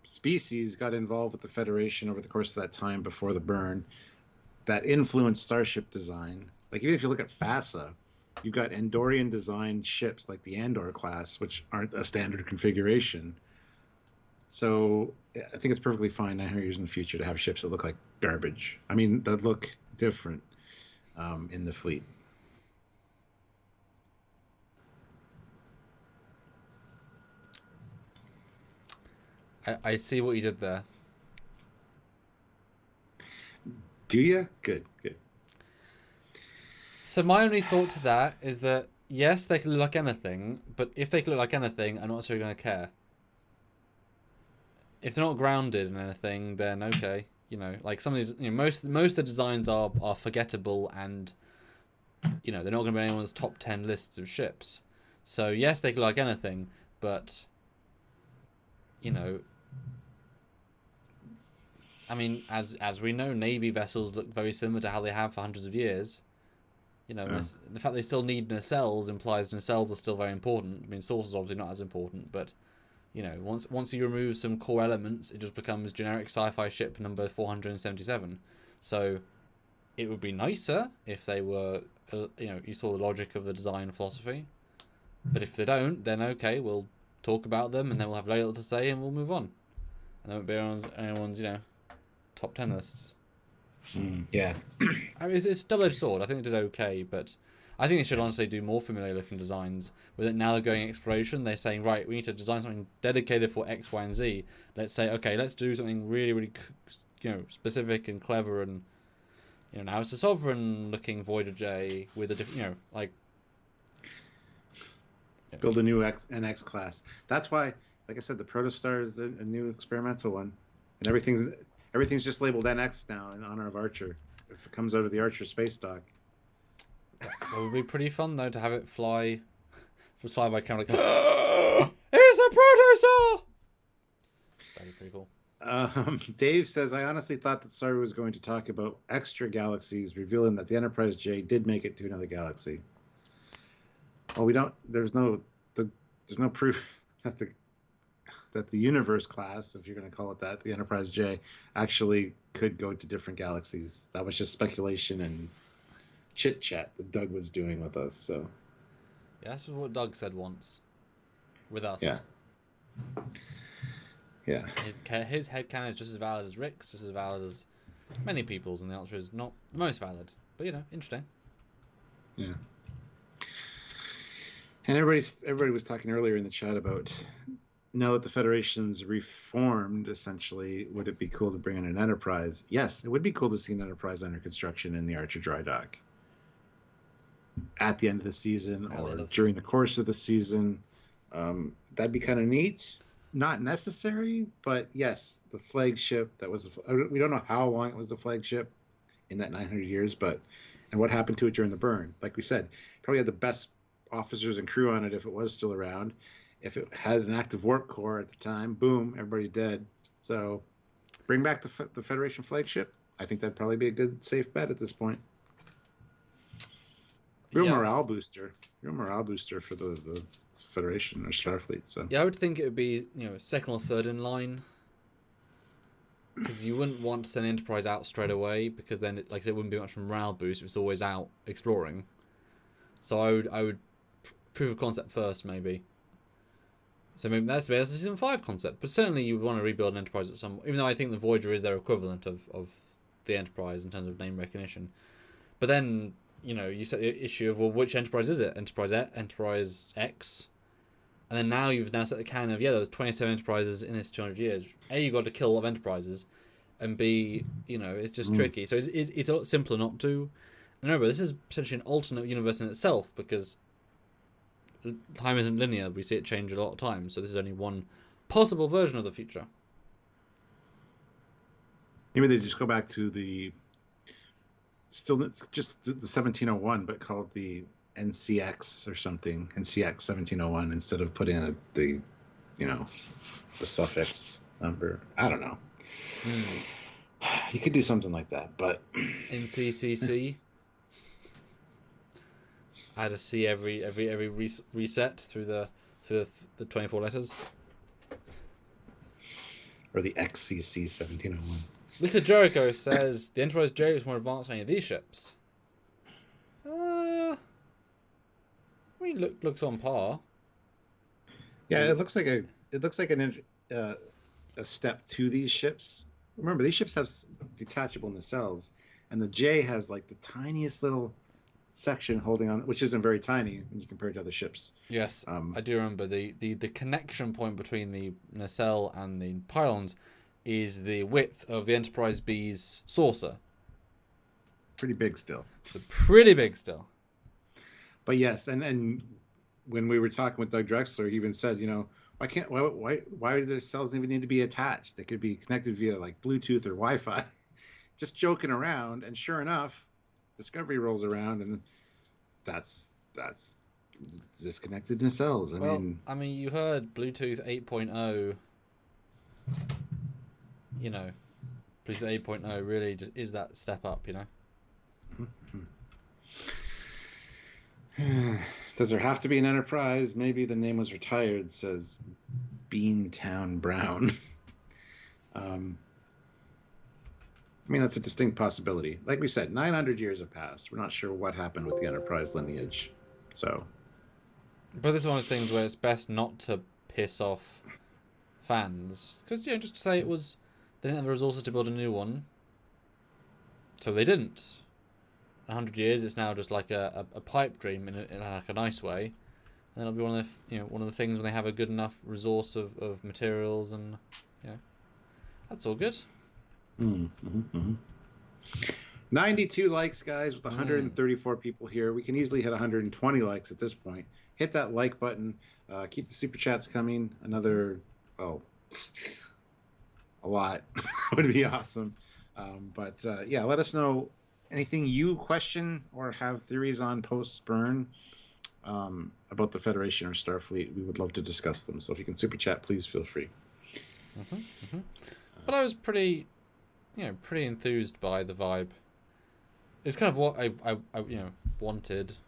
species got involved with the Federation over the course of that time before the burn that influenced starship design. Like, even if you look at FASA, you've got Andorian designed ships like the Andor class, which aren't a standard configuration. So I think it's perfectly fine 900 years in the future to have ships that look like garbage. I mean, that look different in the fleet. I see what you did there. Do you? Good. So my only thought to that is that, yes, they can look like anything, but if they can look like anything, I'm not necessarily going to care. If they're not grounded in anything, then okay. Like some of these, most of the designs are forgettable, and they're not going to be anyone's top 10 lists of ships. So yes, they can look like anything, but I mean, as we know, Navy vessels look very similar to how they have for hundreds of years. The fact they still need nacelles implies nacelles are still very important. I mean, sources obviously not as important, but once you remove some core elements, it just becomes generic sci-fi ship number 477. So it would be nicer if they were, you saw the logic of the design philosophy. But if they don't, then okay, we'll talk about them, and then we'll have very little to say, and we'll move on. And there won't be anyone's top 10 lists. Yeah. I mean, it's a double-edged sword. I think they did okay, but I think they should honestly do more familiar-looking designs. With it now they're going exploration, they're saying, right, we need to design something dedicated for X, Y, and Z. Let's say, okay, let's do something really, really, specific and clever, and now it's a sovereign-looking Voyager J with a different, build a new NX class. That's why, like I said, the Protostar is a new experimental one, and everything's just labeled NX now in honor of Archer. If it comes out of the Archer space dock. It would be pretty fun though to have it fly by camera. Like, here's the Protostar. That'd be pretty cool. Dave says, I honestly thought that Saru was going to talk about extra galaxies, revealing that the Enterprise J did make it to another galaxy. Well, we don't. There's no proof that the Universe class, if you're going to call it that, the Enterprise J, actually could go to different galaxies. That was just speculation and chit chat that Doug was doing with us. So Yeah, that's what Doug said once with us. yeah. His headcanon is just as valid as Rick's, just as valid as many people's, and the answer is not the most valid. But interesting. Yeah. And everybody was talking earlier in the chat about, now that the Federation's reformed, essentially, would it be cool to bring in an Enterprise? Yes, it would be cool to see an Enterprise under construction in the Archer dry dock at the end of the season or during the course of the season. That'd be kind of neat. Not necessary, but yes, the flagship that was. We don't know how long it was the flagship in that 900 years, and what happened to it during the burn. Like we said, probably had the best officers and crew on it if it was still around. If it had an active warp core at the time, boom, everybody's dead. So bring back the Federation flagship. I think that'd probably be a good, safe bet at this point. Real morale booster for the Federation or Starfleet. So yeah, I would think it would be second or third in line, because you wouldn't want to send the Enterprise out straight away, because then it wouldn't be much of a morale boost. It was always out exploring. So I would proof of concept first, maybe. So maybe that's a season 5 concept, but certainly you would want to rebuild an Enterprise at some. Even though I think the Voyager is their equivalent of the Enterprise in terms of name recognition, but then you set the issue of, well, which Enterprise is it? Enterprise X, and then now you've set the canon of there was 27 Enterprises in this 200 years. A, you've got to kill a lot of Enterprises, and B, it's just tricky. So it's a lot simpler not to. And remember, this is potentially an alternate universe in itself, because time isn't linear. We see it change a lot of times. So this is only one possible version of the future. Maybe they just go back to still just the 1701, but called the NCX or something, NCX 1701, instead of putting the suffix number. I don't know. You could do something like that, but NCCC. Add a C every reset through the 24 letters. Or the XCC 1701. Mr. Jericho says the Enterprise J is more advanced than any of these ships. I mean, looks on par. Yeah, it looks like a step to these ships. Remember, these ships have detachable nacelles, and the J has the tiniest little section holding on, which isn't very tiny when you compare it to other ships. Yes, I do remember the connection point between the nacelle and the pylons is the width of the Enterprise B's saucer. Pretty big still. So pretty big still. But yes, and when we were talking with Doug Drexler, he even said, why do the cells even need to be attached? They could be connected via Bluetooth or Wi-Fi. Just joking around, and sure enough, Discovery rolls around, and that's disconnected nacelles. I mean, you heard Bluetooth 8.0. Bluetooth 8.0 really just is that step up, Does there have to be an Enterprise? Maybe the name was retired, says Beantown Brown. That's a distinct possibility. Like we said, 900 years have passed. We're not sure what happened with the Enterprise lineage. So, but this is one of those things where it's best not to piss off fans, because just to say they didn't have the resources to build a new one, so they didn't. 100 years, it's now just like a pipe dream in a nice way, and it'll be one of the things when they have a good enough resource of materials, and that's all good. 92 likes, guys, with 134 people here. We can easily hit 120 likes at this point. Hit that like button. Keep the super chats coming. Another, a lot would be awesome. But let us know anything you question or have theories on post-burn about the Federation or Starfleet. We would love to discuss them. So if you can super chat, please feel free. But I was pretty enthused by the vibe. It's kind of what I wanted.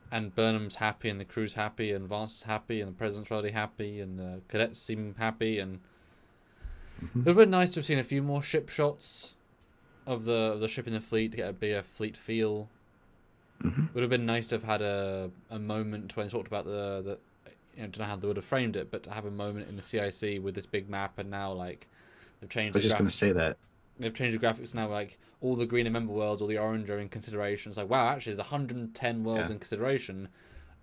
And Burnham's happy, and the crew's happy, and Vance is happy, and the president's really happy, and the cadets seem happy, and it would have been nice to have seen a few more ship shots. of the ship in the fleet to get a bigger fleet feel. Would have been nice to have had a moment when they talked about the I don't know how they would have framed it, but to have a moment in the CIC with this big map, and now like they've changed. I was just going to say that. They've changed the graphics now. Like all the green and member worlds, all the orange are in consideration. It's like, wow, actually, there's 110 worlds in consideration.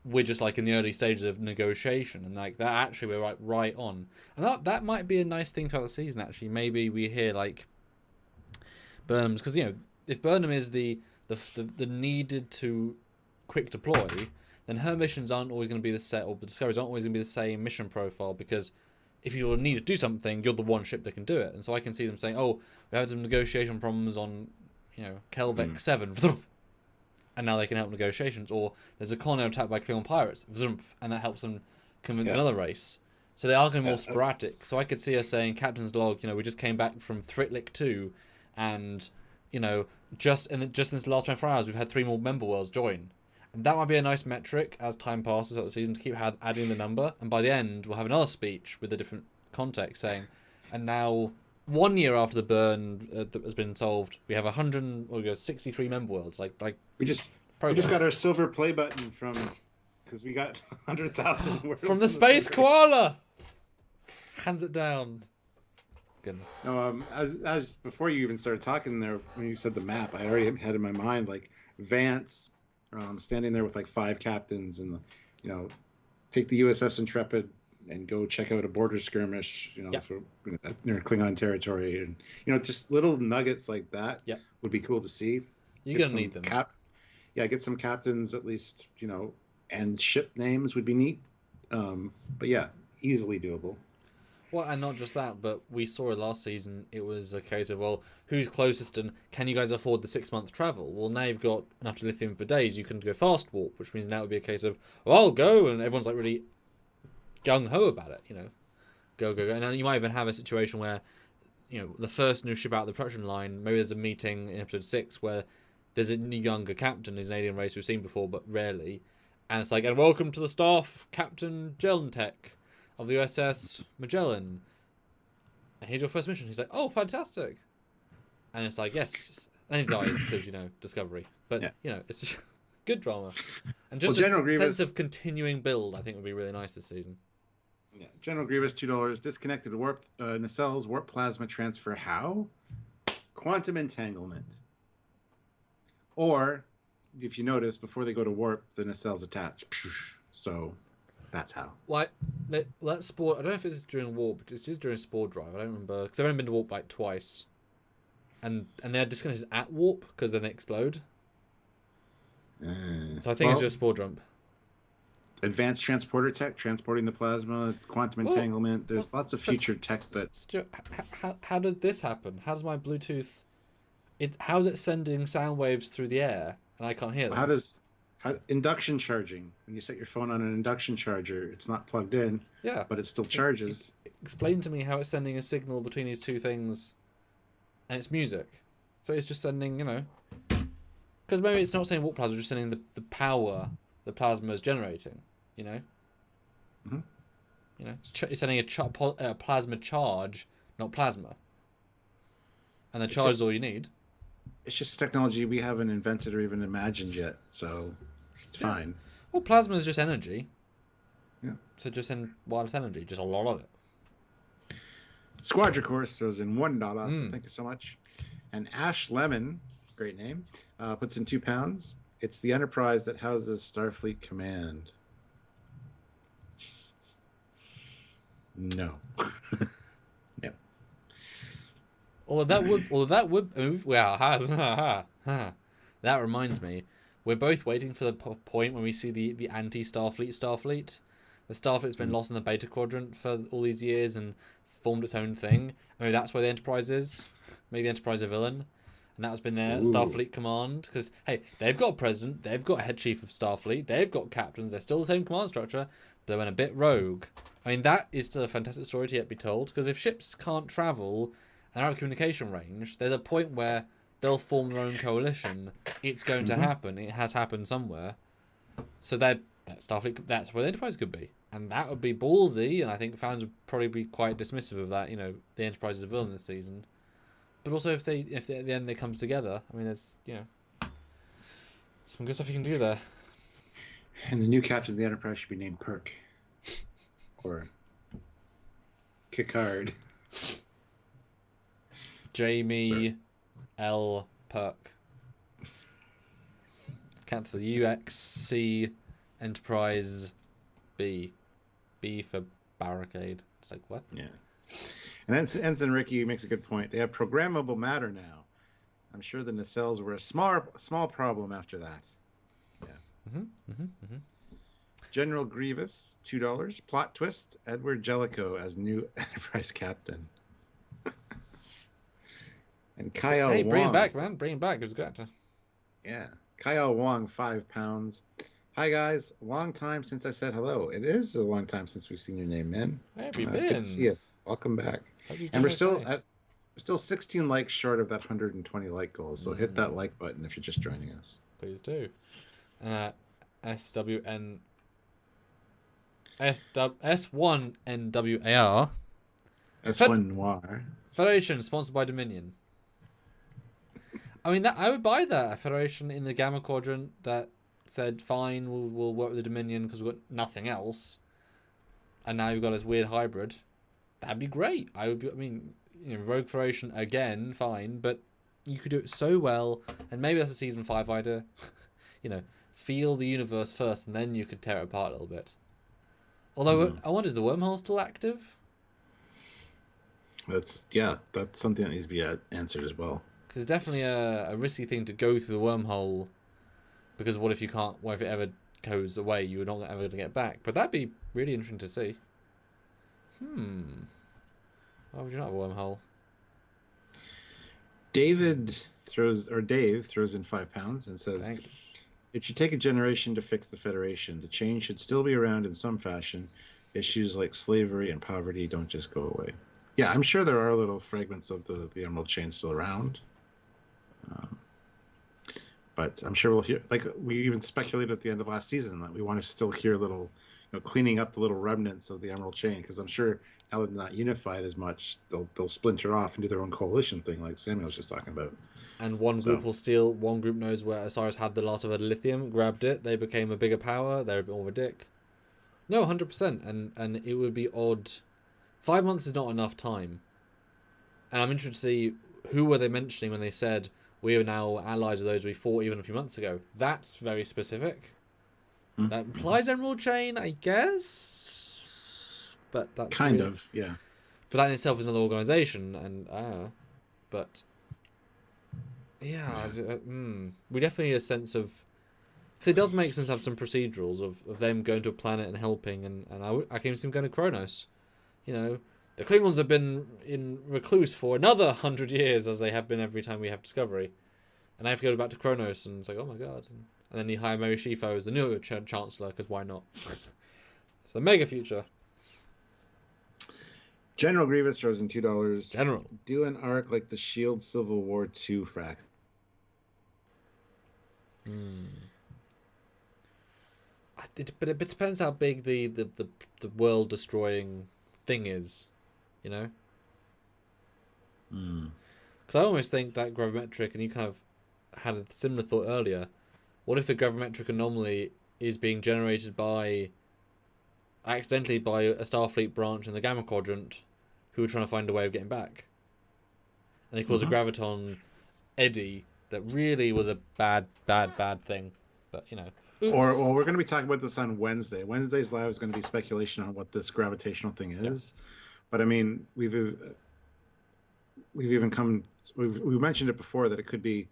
We're just like in the early stages of negotiation, and like that actually we're like right on. And that might be a nice thing throughout the season. Actually, maybe we hear like Burnham's, because if Burnham is the needed to quick deploy, then her missions aren't always going to be the set, or the discoveries aren't always going to be the same mission profile, because if you need to do something, you're the one ship that can do it. And so I can see them saying, oh, we had some negotiation problems on, Kelvec 7, and now they can help negotiations. Or there's a colony attacked by Klingon pirates, and that helps them convince another race. So they are going more sporadic. So I could see us saying, Captain's log, we just came back from Thritlik 2, and, just in this last 24 hours, we've had 3 more member worlds join. And that might be a nice metric as time passes throughout the season to keep adding the number. And by the end, we'll have another speech with a different context saying, and now 1 year after the burn that has been solved, we have 63 member worlds. We just got our silver play button because we got 100,000 worlds from the space koala. Hands it down. Goodness. No, as before you even started talking there, when you said the map, I already had in my mind like Vance. Standing there with like 5 captains, and take the USS Intrepid and go check out a border skirmish, near Klingon territory, and just little nuggets like that would be cool to see. You're gonna need them. Get some captains at least, and ship names would be neat. But yeah, easily doable. Well, and not just that, but we saw it last season. It was a case of, well, who's closest and can you guys afford the 6-month travel? Well, now you've got enough to lithium for days. You can go fast warp, which means now it would be a case of, well, I'll go, and everyone's like really gung-ho about it, Go. And then you might even have a situation where, the first new ship out of the production line, maybe there's a meeting in episode 6 where there's a new younger captain, he's an alien race we've seen before, but rarely. And it's like, and welcome to the staff, Captain Jelentech of the USS Magellan. And here's your first mission. He's like, oh, fantastic. And it's like, yes. And he dies because, discovery. But, it's just good drama. And just a sense of continuing build, I think, would be really nice this season. Yeah. General Grievous, $2. Disconnected warp nacelles, warp plasma transfer. How? Quantum entanglement. Or, if you notice, before they go to warp, the nacelles attach. So that's how. Like, that Spore, I don't know if it's during warp, but it's just during Spore drive. I don't remember, because I've only been to warp like twice. And they're disconnected at warp, because then they explode. So I think it's just Spore jump. Advanced transporter tech, transporting the plasma, quantum entanglement. There's lots of future tech that... Stuart, how does this happen? How does my Bluetooth... How's it sending sound waves through the air, and I can't hear them? Induction charging. When you set your phone on an induction charger, it's not plugged in, but it still charges. Explain to me how it's sending a signal between these two things, and it's music. So it's just sending, because maybe it's not saying warp plasma, it's just sending the power the plasma is generating, Mm-hmm. It's sending a plasma charge, not plasma. And the charge is all you need. It's just technology we haven't invented or even imagined yet, so it's fine. Well, plasma is just energy. Yeah. So just in wireless energy, just a lot of it. Squadra Course throws in $1, so thank you so much. And Ash Lemon, great name, puts in £2. It's the Enterprise that houses Starfleet Command. No. No. That reminds me, we're both waiting for the point when we see the anti-Starfleet. The Starfleet's been lost in the Beta Quadrant for all these years and formed its own thing. Maybe that's where the Enterprise is. Maybe the Enterprise is a villain. And that's been their Starfleet command. Because, hey, they've got a president, they've got a head chief of Starfleet, they've got captains, they're still the same command structure, but they went a bit rogue. I mean, that is still a fantastic story to yet be told, because if ships can't travel and are out of communication range, there's a point where they'll form their own coalition. It's going to happen. It has happened somewhere. So that Starfleet, that's where the Enterprise could be. And that would be ballsy, and I think fans would probably be quite dismissive of that. The Enterprise is a villain this season. But also, if at the end they comes together, I mean, there's some good stuff you can do there. And the new captain of the Enterprise should be named Perk. Or Trekyard. Jamie L. Perk. Captain of the UXC Enterprise B. B for barricade. It's like, what? Yeah. And Ensign Ricky makes a good point. They have programmable matter now. I'm sure the nacelles were a small problem after that. Yeah. General Grievous, $2. Plot twist: Edward Jellicoe as new Enterprise captain. And Kyle Wong. Bring him back, man. Bring him back. He was a good actor. Yeah. Kyle Wong, £5. Hi guys, long time since I said hello. It is a long time since we've seen your name, man. Where have you been? Good to see you. Welcome back. And we're still 16 likes short of that 120 like goal. So hit that like button if you're just joining us. Please do. S1NWAR. S1 Noir. Federation sponsored by Dominion. I mean, I would buy that. A Federation in the Gamma Quadrant that said, fine, we'll work with the Dominion because we've got nothing else. And now you've got this weird hybrid. That'd be great. Rogue Federation again, fine, but you could do it so well, and maybe that's a season 5 idea. Feel the universe first, and then you could tear it apart a little bit. Although, I wonder, is the wormhole still active? That's something that needs to be answered as well. Because it's definitely a risky thing to go through the wormhole, because what if it ever goes away, you're not ever going to get back. But that'd be really interesting to see. Why would you not have a wormhole? Dave throws in £5 and says, it should take a generation to fix the Federation. The change should still be around in some fashion. Issues like slavery and poverty don't just go away. Yeah, I'm sure there are little fragments of the Emerald Chain still around. But I'm sure we'll hear, like we even speculated at the end of last season, that we want to still hear little, cleaning up the little remnants of the Emerald Chain, because I'm sure now that they're not unified as much, they'll splinter off and do their own coalition thing, like Samuel was just talking about. And one group will steal. One group knows where Osiris had the last of her lithium, grabbed it. They became a bigger power. They're a bit more of a dick. No, 100%. And it would be odd. 5 months is not enough time. And I'm interested to see who were they mentioning when they said we are now allies of those we fought even a few months ago. That's very specific. That implies Emerald Chain, I guess. But that's kind of, yeah. But that in itself is another organization, and but yeah, we definitely need a sense of. Because it does make sense to have some procedurals of them going to a planet and helping, and I can see them going to Kronos. The Klingons have been in recluse for another 100 years, as they have been every time we have Discovery, and I have to go back to Kronos, and it's like, oh my god. And then you hire Mary Shifo as the new Chancellor, because why not? It's the mega future. General Grievous throws in $2. General. Do an arc like the SHIELD Civil War II frac. But it depends how big the world destroying thing is, Because I almost think that gravimetric, and you kind of had a similar thought earlier. What if the gravimetric anomaly is being generated accidentally by a Starfleet branch in the Gamma Quadrant, who are trying to find a way of getting back, and they cause a graviton eddy that really was a bad thing, but oops. Or we're going to be talking about this on Wednesday. Wednesday's live is going to be speculation on what this gravitational thing is, but I mean we've mentioned it before that it could be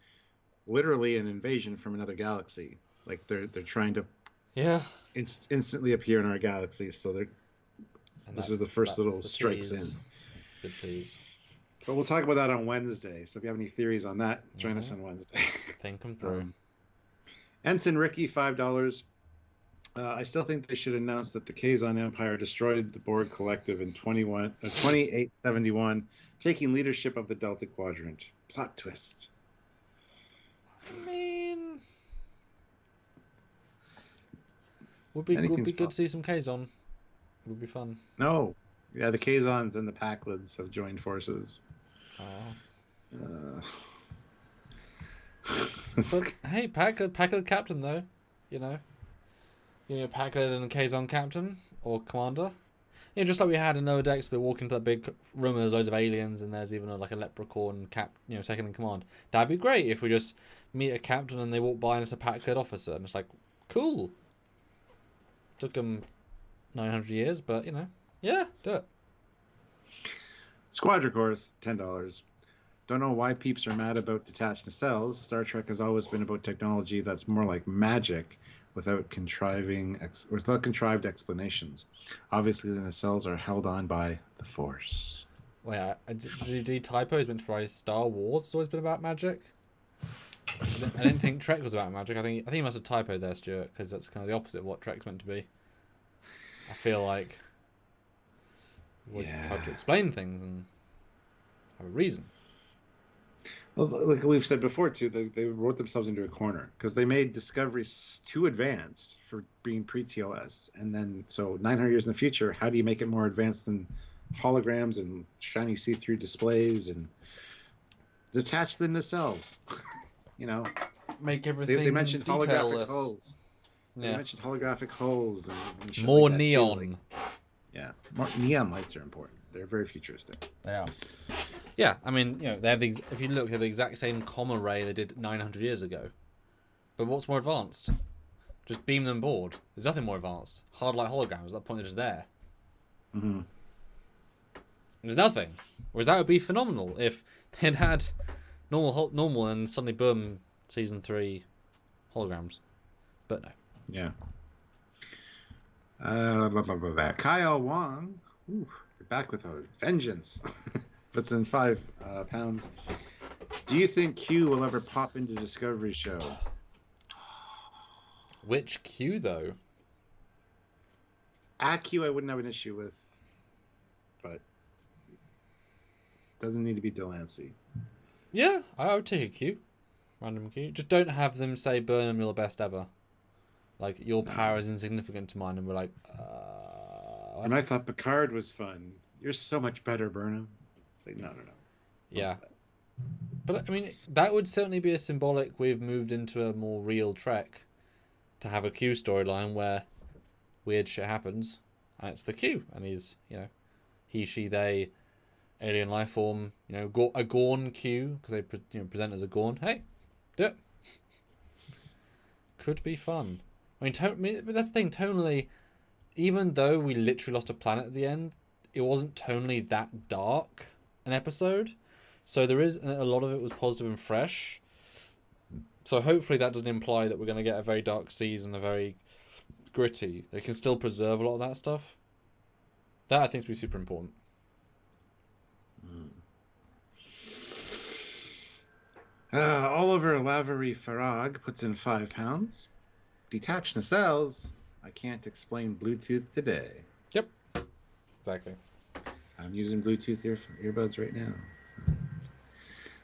literally an invasion from another galaxy. Like they're trying to instantly appear in our galaxy. So this is the first little strikes in. It's a good tease. But we'll talk about that on Wednesday. So if you have any theories on that, join us on Wednesday. Think them through. Ensign Ricky, $5. I still think they should announce that the Kazon Empire destroyed the Borg Collective in 2871, taking leadership of the Delta Quadrant. Plot twist. I mean, would be good to see some Kazon. Would be fun. No, yeah, the Kazons and the Packlids have joined forces. Uh, But hey, Packard captain though, you know. You know, Packard and Kazon captain or commander. Yeah, just like we had in Lower Decks, they walk into that big room. There's loads of aliens, and there's even like a leprechaun second in command. That'd be great if we just meet a captain and they walk by and it's a Packard officer, and it's like, cool. Took them 900 years, but yeah, do it. Squadron course, $10. Don't know why peeps are mad about detached nacelles. Star Trek has always been about technology that's more like magic, without contrived explanations. Obviously, the nacelles are held on by the Force. Wait, did typo has been for Star Wars? It's always been about magic. I didn't think Trek was about magic. I think he must have typoed there, Stuart, because that's kind of the opposite of what Trek's meant to be. I feel like he always tried to explain things and have a reason. Well, like we've said before, too, they wrote themselves into a corner because they made Discovery too advanced for being pre-TOS. And then, so 900 years in the future, how do you make it more advanced than holograms and shiny see-through displays and detach the nacelles? Make everything they mentioned holographic detailless. hulls. Yeah. They mentioned holographic hulls and shit more like that, neon. too. More neon lights are important. They're very futuristic. They are. Yeah, I mean, they have if you look, they have the exact same comma ray they did 900 years ago. But what's more advanced? Just beam them board. There's nothing more advanced. Hard light holograms. At that point, they're just there. Mm-hmm. There's nothing. Whereas that would be phenomenal if they'd had normal and suddenly boom, season 3 holograms. But no. Yeah. Kyle Wong. Ooh, you're back with a vengeance. Puts in £5. Do you think Q will ever pop into Discovery show? Which Q though? Q I wouldn't have an issue with, but doesn't need to be Delancey. Yeah, I would take a Q. Random Q. Just don't have them say Burnham, you're the best ever. Like, your power is insignificant to mine, and we're like, And I thought Picard was fun. You're so much better, Burnham. It's like, no. Yeah. But, I mean, that would certainly be a symbolic we've moved into a more real Trek to have a Q storyline where weird shit happens, and it's the Q, and he's, he, she, they, alien life form, a Gorn Q, because they present as a Gorn. Hey, do it. Could be fun. I mean, but that's the thing, tonally, even though we literally lost a planet at the end, it wasn't tonally that dark an episode. So there is a lot of it was positive and fresh. So hopefully that doesn't imply that we're going to get a very dark season, a very gritty. They can still preserve a lot of that stuff. That I think is super important. Oliver Lavery Farag puts in £5. Detached nacelles. I can't explain Bluetooth today. Yep. Exactly. I'm using Bluetooth earbuds right now. So.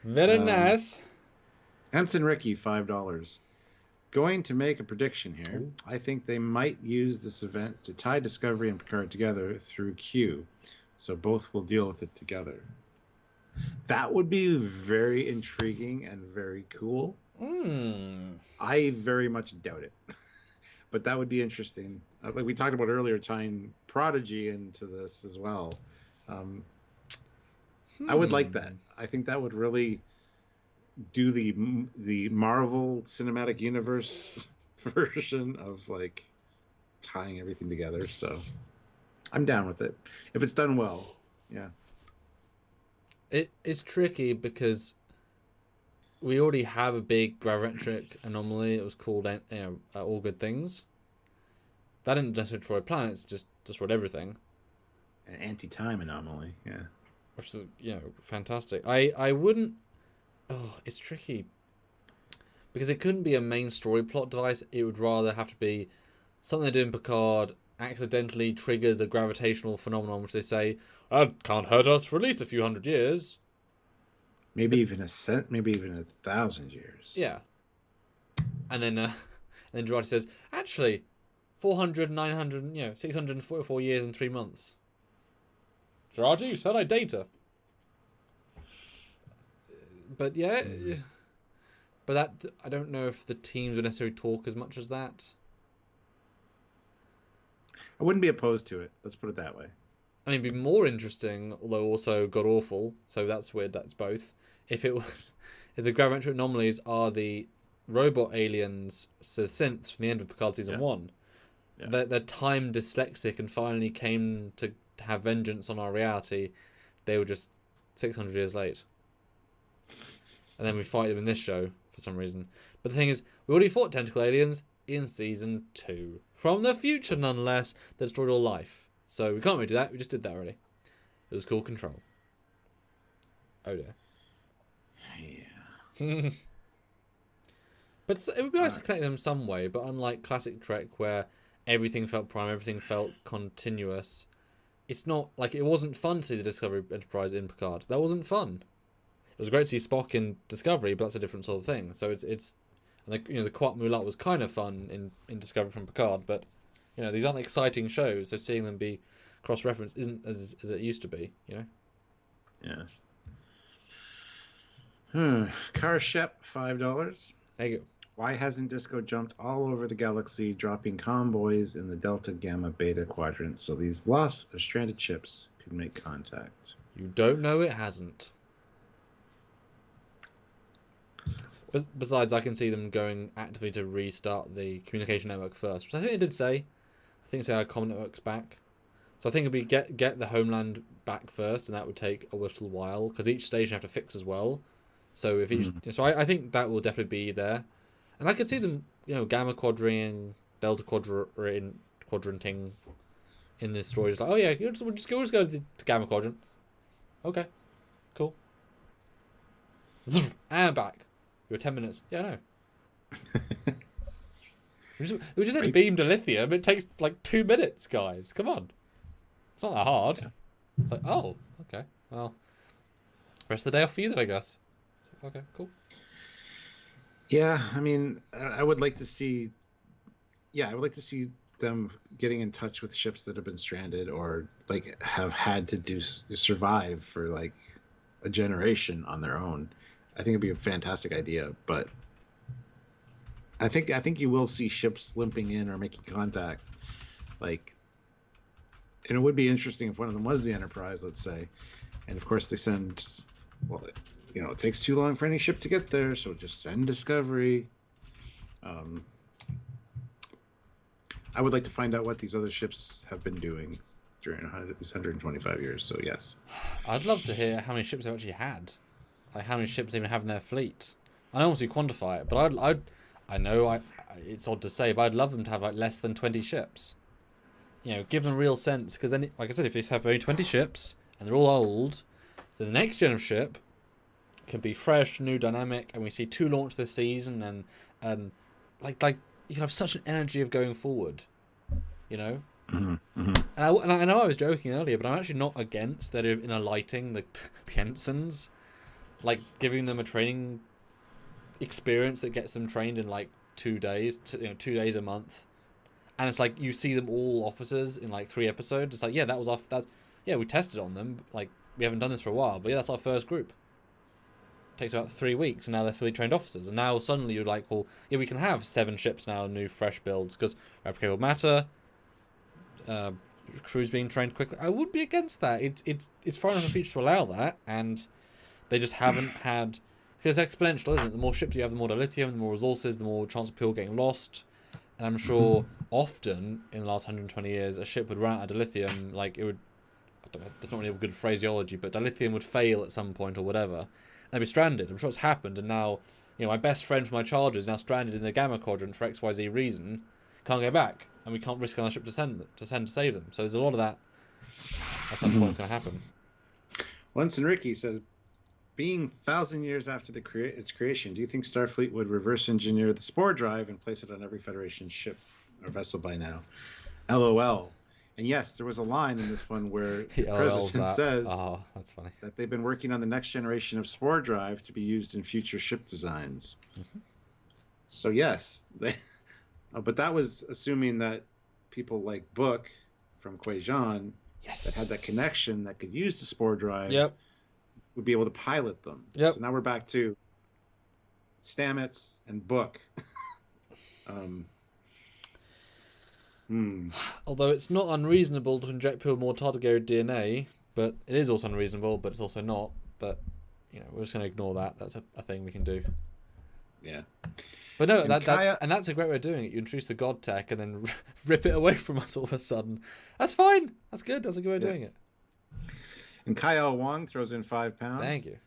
Very nice. Ensign Ricky, $5. Going to make a prediction here. Ooh. I think they might use this event to tie Discovery and Picard together through Q, so both will deal with it together. That would be very intriguing and very cool. I very much doubt it, but that would be interesting. Like we talked about earlier, tying Prodigy into this as well. I would like that. I think that would really do the Marvel Cinematic Universe version of like tying everything together. So I'm down with it if it's done well. Yeah. It's tricky because we already have a big gravimetric anomaly. It was called All Good Things. That didn't just destroy planets, just destroyed everything. An anti-time anomaly, yeah. Which is fantastic. I wouldn't. Oh, it's tricky because it couldn't be a main story plot device. It would rather have to be something they do in Picard accidentally triggers a gravitational phenomenon, which they say that can't hurt us for at least a few hundred years. Maybe even 1,000 years. Yeah. And then Girardi says, actually, 400, 900, 644 years and 3 months. Girardi, you said I data. But yeah, but that I don't know if the teams would necessarily talk as much as that. I wouldn't be opposed to it. Let's put it that way. I mean, it'd be more interesting, although also god awful. So that's weird. That's both. If it if the gravimetric anomalies are the robot aliens, so the synths from the end of Picard season 1, they're time dyslexic and finally came to have vengeance on our reality. They were just 600 years late, and then we fight them in this show for some reason. But the thing is, we already fought tentacle aliens in season 2 from the future, nonetheless. That destroyed all life. So we can't really do that. We just did that already. It was called Control. Oh dear. Yeah. But it would be nice to connect them some way. But unlike classic Trek, where everything felt prime, everything felt continuous, it's not like it wasn't fun to see the Discovery Enterprise in Picard. That wasn't fun. It was great to see Spock in Discovery, but that's a different sort of thing. So it's and the Quat Mulat was kind of fun in Discovery from Picard, but these aren't exciting shows. So seeing them be cross-referenced isn't as it used to be. Yeah. Car Shep, $5. There you go. Why hasn't Disco jumped all over the galaxy, dropping convoys in the Delta, Gamma, Beta quadrants so these lost or stranded ships could make contact? You don't know it hasn't. Besides, I can see them going actively to restart the communication network first, which I think they did say. I think they say our comm network's back. So I think it'd be get the homeland back first, and that would take a little while because each station have to fix as well. So if each, so I think that will definitely be there, and I could see them, Gamma quadranting, Delta quadranting in this story. It's like, oh yeah, we'll just go to the Gamma quadrant. Okay, cool. And back. You were 10 minutes. Yeah, I know. We just had to beam to lithium. It takes like 2 minutes, guys. Come on. It's not that hard. Yeah. It's like, oh, okay. Well, rest of the day off for you then, I guess. Okay, cool. Yeah, I mean, I would like to see. Yeah, I would like to see them getting in touch with ships that have been stranded or like have had to survive for like a generation on their own. I think it'd be a fantastic idea, but I think you will see ships limping in or making contact, like, and it would be interesting if one of them was the Enterprise, let's say, and of course they send. Well, it takes too long for any ship to get there, so just send Discovery. I would like to find out what these other ships have been doing during these 125 years. So yes, I'd love to hear how many ships they've actually had. Like how many ships they even have in their fleet. I don't want to quantify it, but I know it's odd to say, but I'd love them to have like less than 20 ships. Give them real sense, because then, like I said, if they have only 20 ships and they're all old, then the next gen of ship can be fresh, new, dynamic, and we see 2 launch this season, and like you can have such an energy of going forward, Mm-hmm. Mm-hmm. And I know I was joking earlier, but I'm actually not against that in alighting the ensigns. Like giving them a training experience that gets them trained in like 2 days, 2 days a month, and it's like you see them all officers in like 3 episodes. It's like, yeah, we tested on them. Like we haven't done this for a while, but yeah, that's our first group. It takes about 3 weeks, and now they're fully trained officers. And now suddenly you're like, well, yeah, we can have 7 ships now, new fresh builds, because replicable matter, crews being trained quickly. I would be against that. It's far enough in the future to allow that, and they just haven't had, because it's exponential, isn't it? The more ships you have, the more dilithium, the more resources, the more chance of people getting lost. And I'm sure often in the last 120 years, a ship would run out of dilithium. Like it would, that's not really a good phraseology, but dilithium would fail at some point or whatever. And they'd be stranded. I'm sure it's happened. And now, my best friend from my childhood is now stranded in the Gamma quadrant for XYZ reason. Can't go back, and we can't risk our ship to send to save them. So there's a lot of that. At some point, it's going to happen. Lenson Ricky says, being 1,000 years after its creation, do you think Starfleet would reverse engineer the Spore drive and place it on every Federation ship or vessel by now? LOL. And yes, there was a line in this one where the president says that's funny, that they've been working on the next generation of Spore drive to be used in future ship designs. Mm-hmm. So yes, but that was assuming that people like Book from Quai Jean that had that connection that could use the Spore drive would be able to pilot them. Yep. So now we're back to Stamets and Book. Although it's not unreasonable to inject people more tardigrade DNA, but it is also unreasonable, but it's also not. But, we're just going to ignore that. That's a thing we can do. Yeah. But no, and that's a great way of doing it. You introduce the god tech and then rip it away from us all of a sudden. That's fine. That's good. That's a good way of doing it. And Kyle Wong throws in £5. Thank you.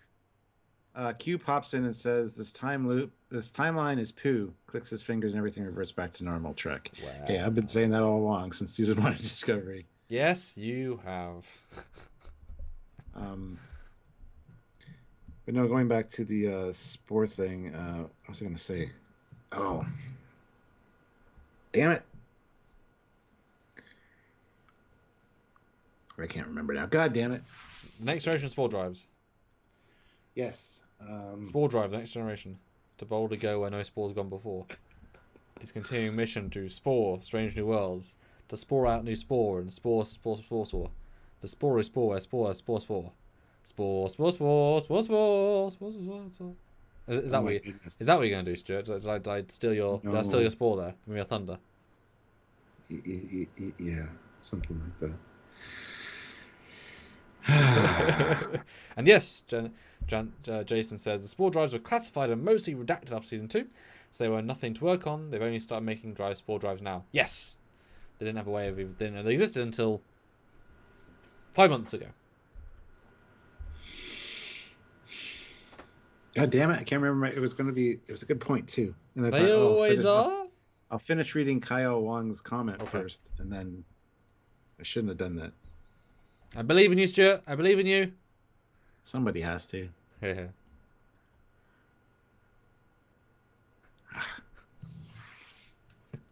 Q pops in and says, this timeline is poo. Clicks his fingers and everything reverts back to normal. Trek. Wow. Okay, I've been saying that all along since season 1 of Discovery. Yes, you have. But no, going back to the Spore thing, what was I going to say? Oh. Damn it. I can't remember now. God damn it. Next generation Spore drives. Yes. Spore drive, the next generation. To boldly go where no Spore's gone before. His continuing mission to Spore, strange new worlds. To Spore out new Spore and Spore. The Spore is Spore, Spore. Spore. Is that what you're going to do, Stuart? Did I steal your Spore there? Give me your thunder. Yeah, something like that. And yes, Jason says the Spore drives were classified and mostly redacted after season 2, so they were nothing to work on. They've only started making Spore drives now. Yes, they didn't have a way of they didn't know they existed until 5 months ago. God damn it! I can't remember. It was a good point too. And they always are. I'll finish reading Kyle Wong's comment first, and then I shouldn't have done that. I believe in you, Stuart. I believe in you. Somebody has to. Yeah.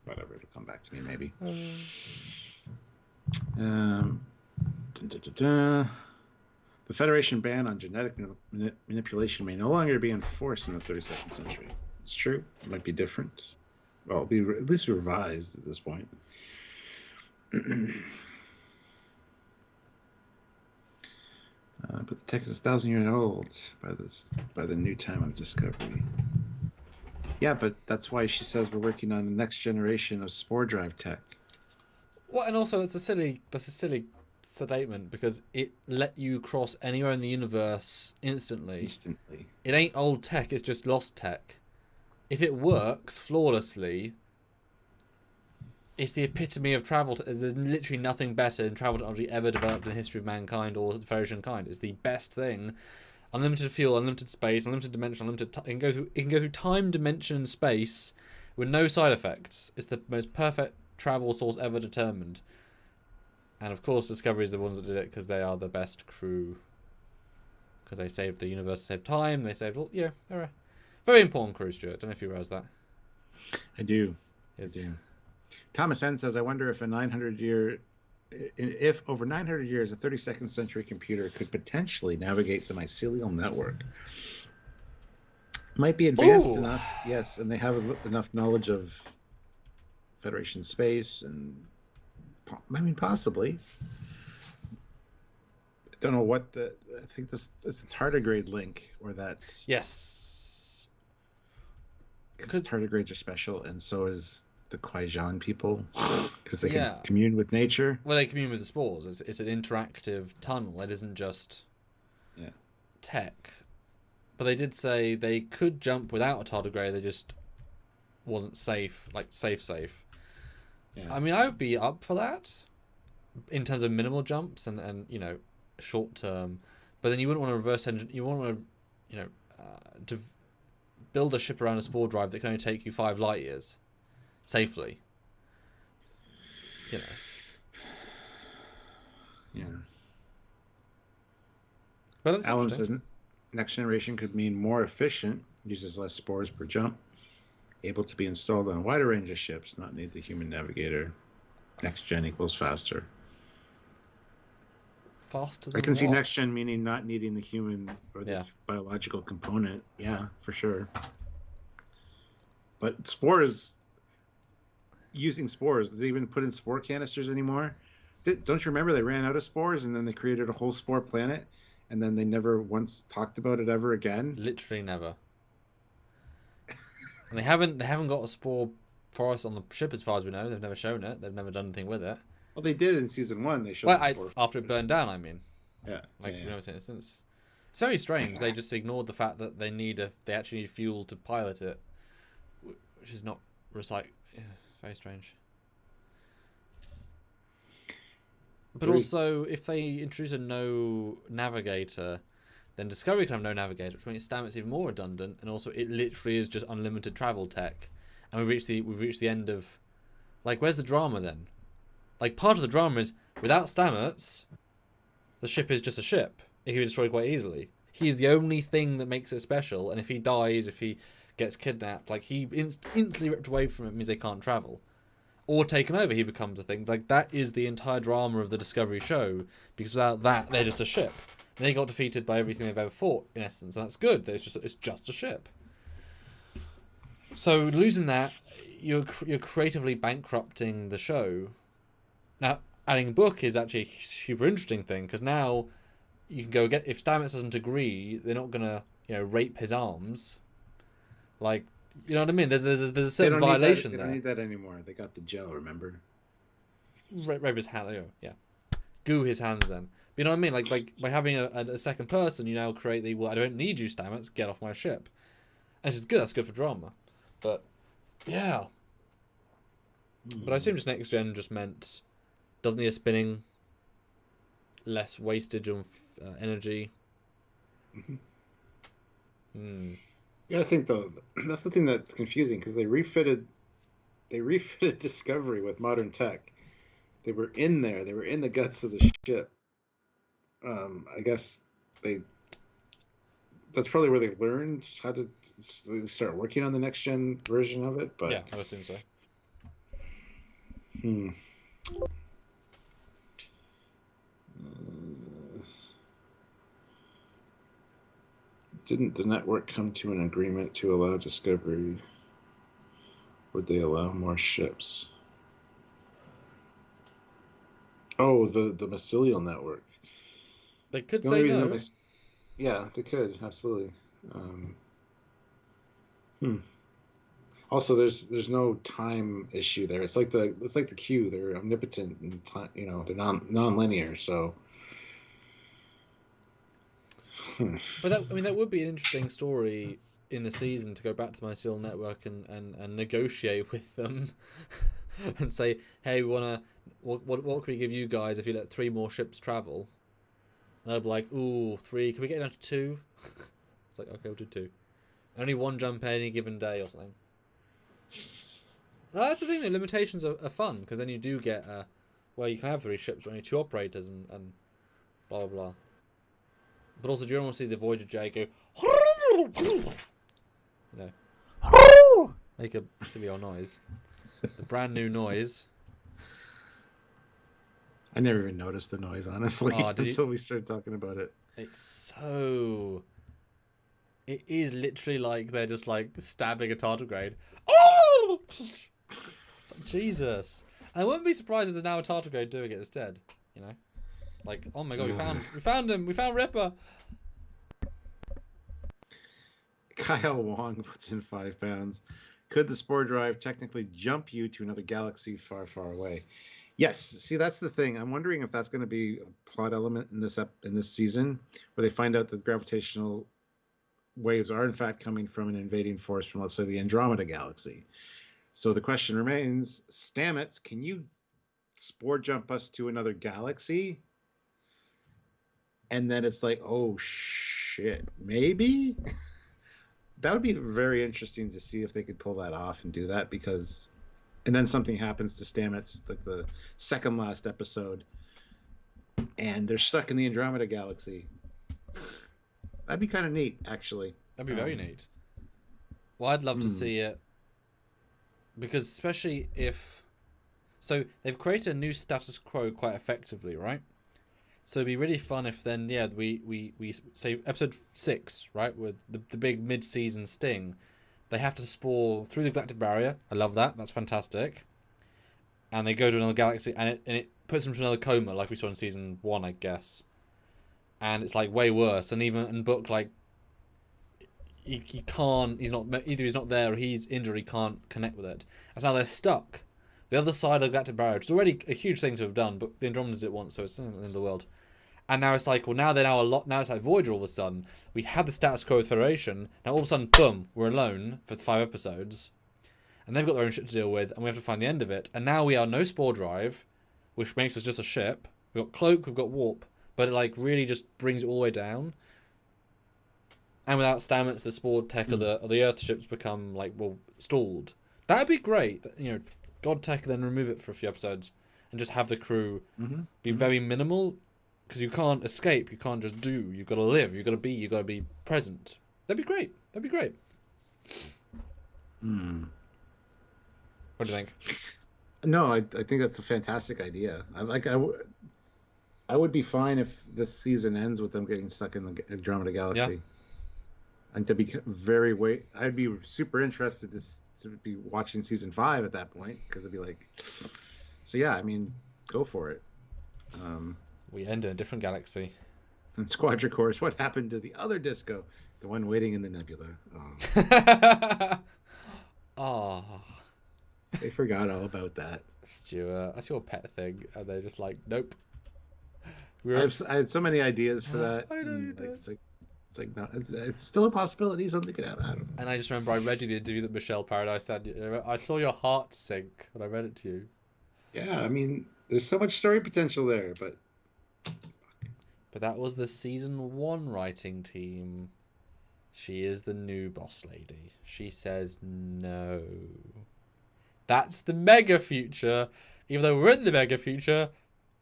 Whatever, it'll come back to me maybe. The Federation ban on genetic manipulation may no longer be enforced in the 32nd century. It's true. It might be different. Well, it'll be at least revised at this point. But the tech is 1,000 years old by the new time of discovery. Yeah, but that's why she says we're working on the next generation of Spore drive tech. Well, and also that's a silly statement because it let you cross anywhere in the universe instantly. It ain't old tech, it's just lost tech. If it works flawlessly, it's the epitome of travel. There's literally nothing better than travel technology ever developed in the history of mankind or the Federation kind. It's the best thing. Unlimited fuel, unlimited space, unlimited dimension, it can go through time, dimension, and space with no side effects. It's the most perfect travel source ever determined. And of course, Discovery is the ones that did it because they are the best crew. Because they saved the universe, saved time, they saved all. Yeah, they're a very important crew, Stuart. I don't know if you realize that. I do. Thomas N says, I wonder if over 900 years, a 32nd century computer could potentially navigate the mycelial network. Might be advanced enough, yes, and they have enough knowledge of Federation space, and possibly. I don't know what I think it's a tardigrade link, or that. Yes. Because tardigrades are special, and so is the Kwaijan people, because they can commune with nature. Well, they commune with the spores. It's an interactive tunnel. It isn't just tech. But they did say they could jump without a tardigrade. They just wasn't safe, like safe. Yeah. I mean, I would be up for that in terms of minimal jumps and short term. But then you wouldn't want to reverse engine. You wouldn't want to build a ship around a spore drive that can only take you 5 light years safely. Yeah. But it's Alan says next generation could mean more efficient, uses less spores per jump, able to be installed on a wider range of ships, not need the human navigator. Next gen equals faster. Faster than I can see what? next gen meaning not needing the human or the biological component. Yeah, for sure. But spores, using spores, do they even put in spore canisters anymore? Don't you remember they ran out of spores and then they created a whole spore planet? and then they never once talked about it ever again. Literally never. And they haven't got a spore forest on the ship as far as we know. They've never shown it. They've never done anything with it. Well, they did in season 1. They showed Well, the spore after it burned down, I mean. Yeah. Like, yeah. you know what I'm saying? It's very strange. They just ignored the fact that they actually need fuel to pilot it, which is not recycled. Yeah, very strange. But also, if they introduce a no navigator, then Discovery can have no navigator, which makes Stamets even more redundant. And also, it literally is just unlimited travel tech, and we've reached the end of, like, where's the drama then? Like, part of the drama is without Stamets, the ship is just a ship. It can be destroyed quite easily. He is the only thing that makes it special, and if he dies, if he gets kidnapped, like, he instantly ripped away from it means they can't travel. Or taken over, he becomes a thing. Like, that is the entire drama of the Discovery show, because without that, they're just a ship. And they got defeated by everything they've ever fought, in essence, and that's good. It's just a ship. So, losing that, you're creatively bankrupting the show. Now, adding a book is actually a super interesting thing, because now you can go get, if Stamets doesn't agree, they're not gonna, rape his arms. Like, you know what I mean? There's a certain violation there. They don't need that anymore. They got the gel, remember? Rape his hand, yeah. Goo his hands then. But you know what I mean? Like by having a second person, you now create the, well, I don't need you, Stamets, get off my ship. And it's good, that's good for drama. But, yeah. But I assume just next gen just meant, doesn't need a spinning, less wastage on energy. Yeah, I think though that's the thing that's confusing, because they refitted Discovery with modern tech. They were in there. They were in the guts of the ship. I guess that's probably where they learned how to start working on the next gen version of it. But yeah, I would assume so. Didn't the network come to an agreement to allow Discovery? Would they allow more ships? Oh, the mycelial network. They could say no. Yeah, they could, absolutely. Also, there's no time issue there. It's like the Q. They're omnipotent and time. They're non-linear. So. But that would be an interesting story in the season, to go back to the mycelial network and negotiate with them and say, hey, we wanna what can we give you guys if you let 3 more ships travel? And they'll be like, ooh, 3, can we get down to 2? It's like, okay, we'll do 2. Only 1 jump any given day or something. That's the thing, the limitations are fun, because then you do get you can have 3 ships, but only 2 operators and blah blah blah. But also, do you want to see the Voyager J go, make a silly old noise, a brand new noise. I never even noticed the noise, honestly, until we started talking about it. It is literally like they're just like stabbing a tardigrade. Oh! It's like, Jesus. And I wouldn't be surprised if there's now a tardigrade doing it instead. Like, oh my god, we found him, we found Ripper. Kyle Wong puts in £5. Could the Spore drive technically jump you to another galaxy far, far away? Yes. See, that's the thing. I'm wondering if that's going to be a plot element in this season, where they find out that gravitational waves are in fact coming from an invading force from, let's say, the Andromeda galaxy. So the question remains, Stamets, can you Spore jump us to another galaxy? And then it's like, oh shit, maybe? That would be very interesting to see if they could pull that off and do that, because, and then something happens to Stamets, like the second last episode, and they're stuck in the Andromeda galaxy. That'd be kind of neat, actually. That'd be very neat. Well, I'd love to see it, because especially if, so they've created a new status quo quite effectively, right? So it'd be really fun if then, we say episode 6, right, with the big mid-season sting, they have to spore through the galactic barrier. I love that. That's fantastic. And they go to another galaxy, and it puts them to another coma, like we saw in season 1, I guess. and it's like way worse. And even in book, like he can't. He's not either. He's not there, or he's injured. He can't connect with it. And so now they're stuck. The other side of the Galactic barrier, which is already a huge thing to have done, but the Andromedans did it once, so it's in the end of the world. And now it's like, well, now they're now a lot. Now it's like Voyager all of a sudden. We had the status quo with Federation. Now all of a sudden, boom, we're alone for 5 episodes, and they've got their own shit to deal with, and we have to find the end of it. And now we are no Spore drive, which makes us just a ship. We've got cloak, we've got warp, but it like really just brings it all the way down. And without Stamets, the Spore tech of the Earth ships become like stalled. That'd be great. You know, God tech, then remove it for a few episodes, and just have the crew be very minimal, because you can't escape. You can't just do. You've got to live. You've got to be. You've got to be present. That'd be great. That'd be great. What do you think? No, I think that's a fantastic idea. I would be fine if this season ends with them getting stuck in the Andromeda Galaxy. Yeah. And to be I'd be super interested to be watching season 5 at that point, because it'd be like, so yeah, I mean, go for it. We end in a different galaxy. And Quadricorus, what happened to the other disco? The one waiting in the nebula. Oh. They forgot all about that. Stuart, that's your pet thing, and they're just like, nope. I had so many ideas for that. I know you did. It's like no, it's still a possibility. Something could happen. I don't know. And I just remember I read you the interview that Michelle Paradise had. I saw your heart sink when I read it to you. Yeah, I mean, there's so much story potential there, but that was the season 1 writing team. She is the new boss lady. She says no. That's the mega future. Even though we're in the mega future,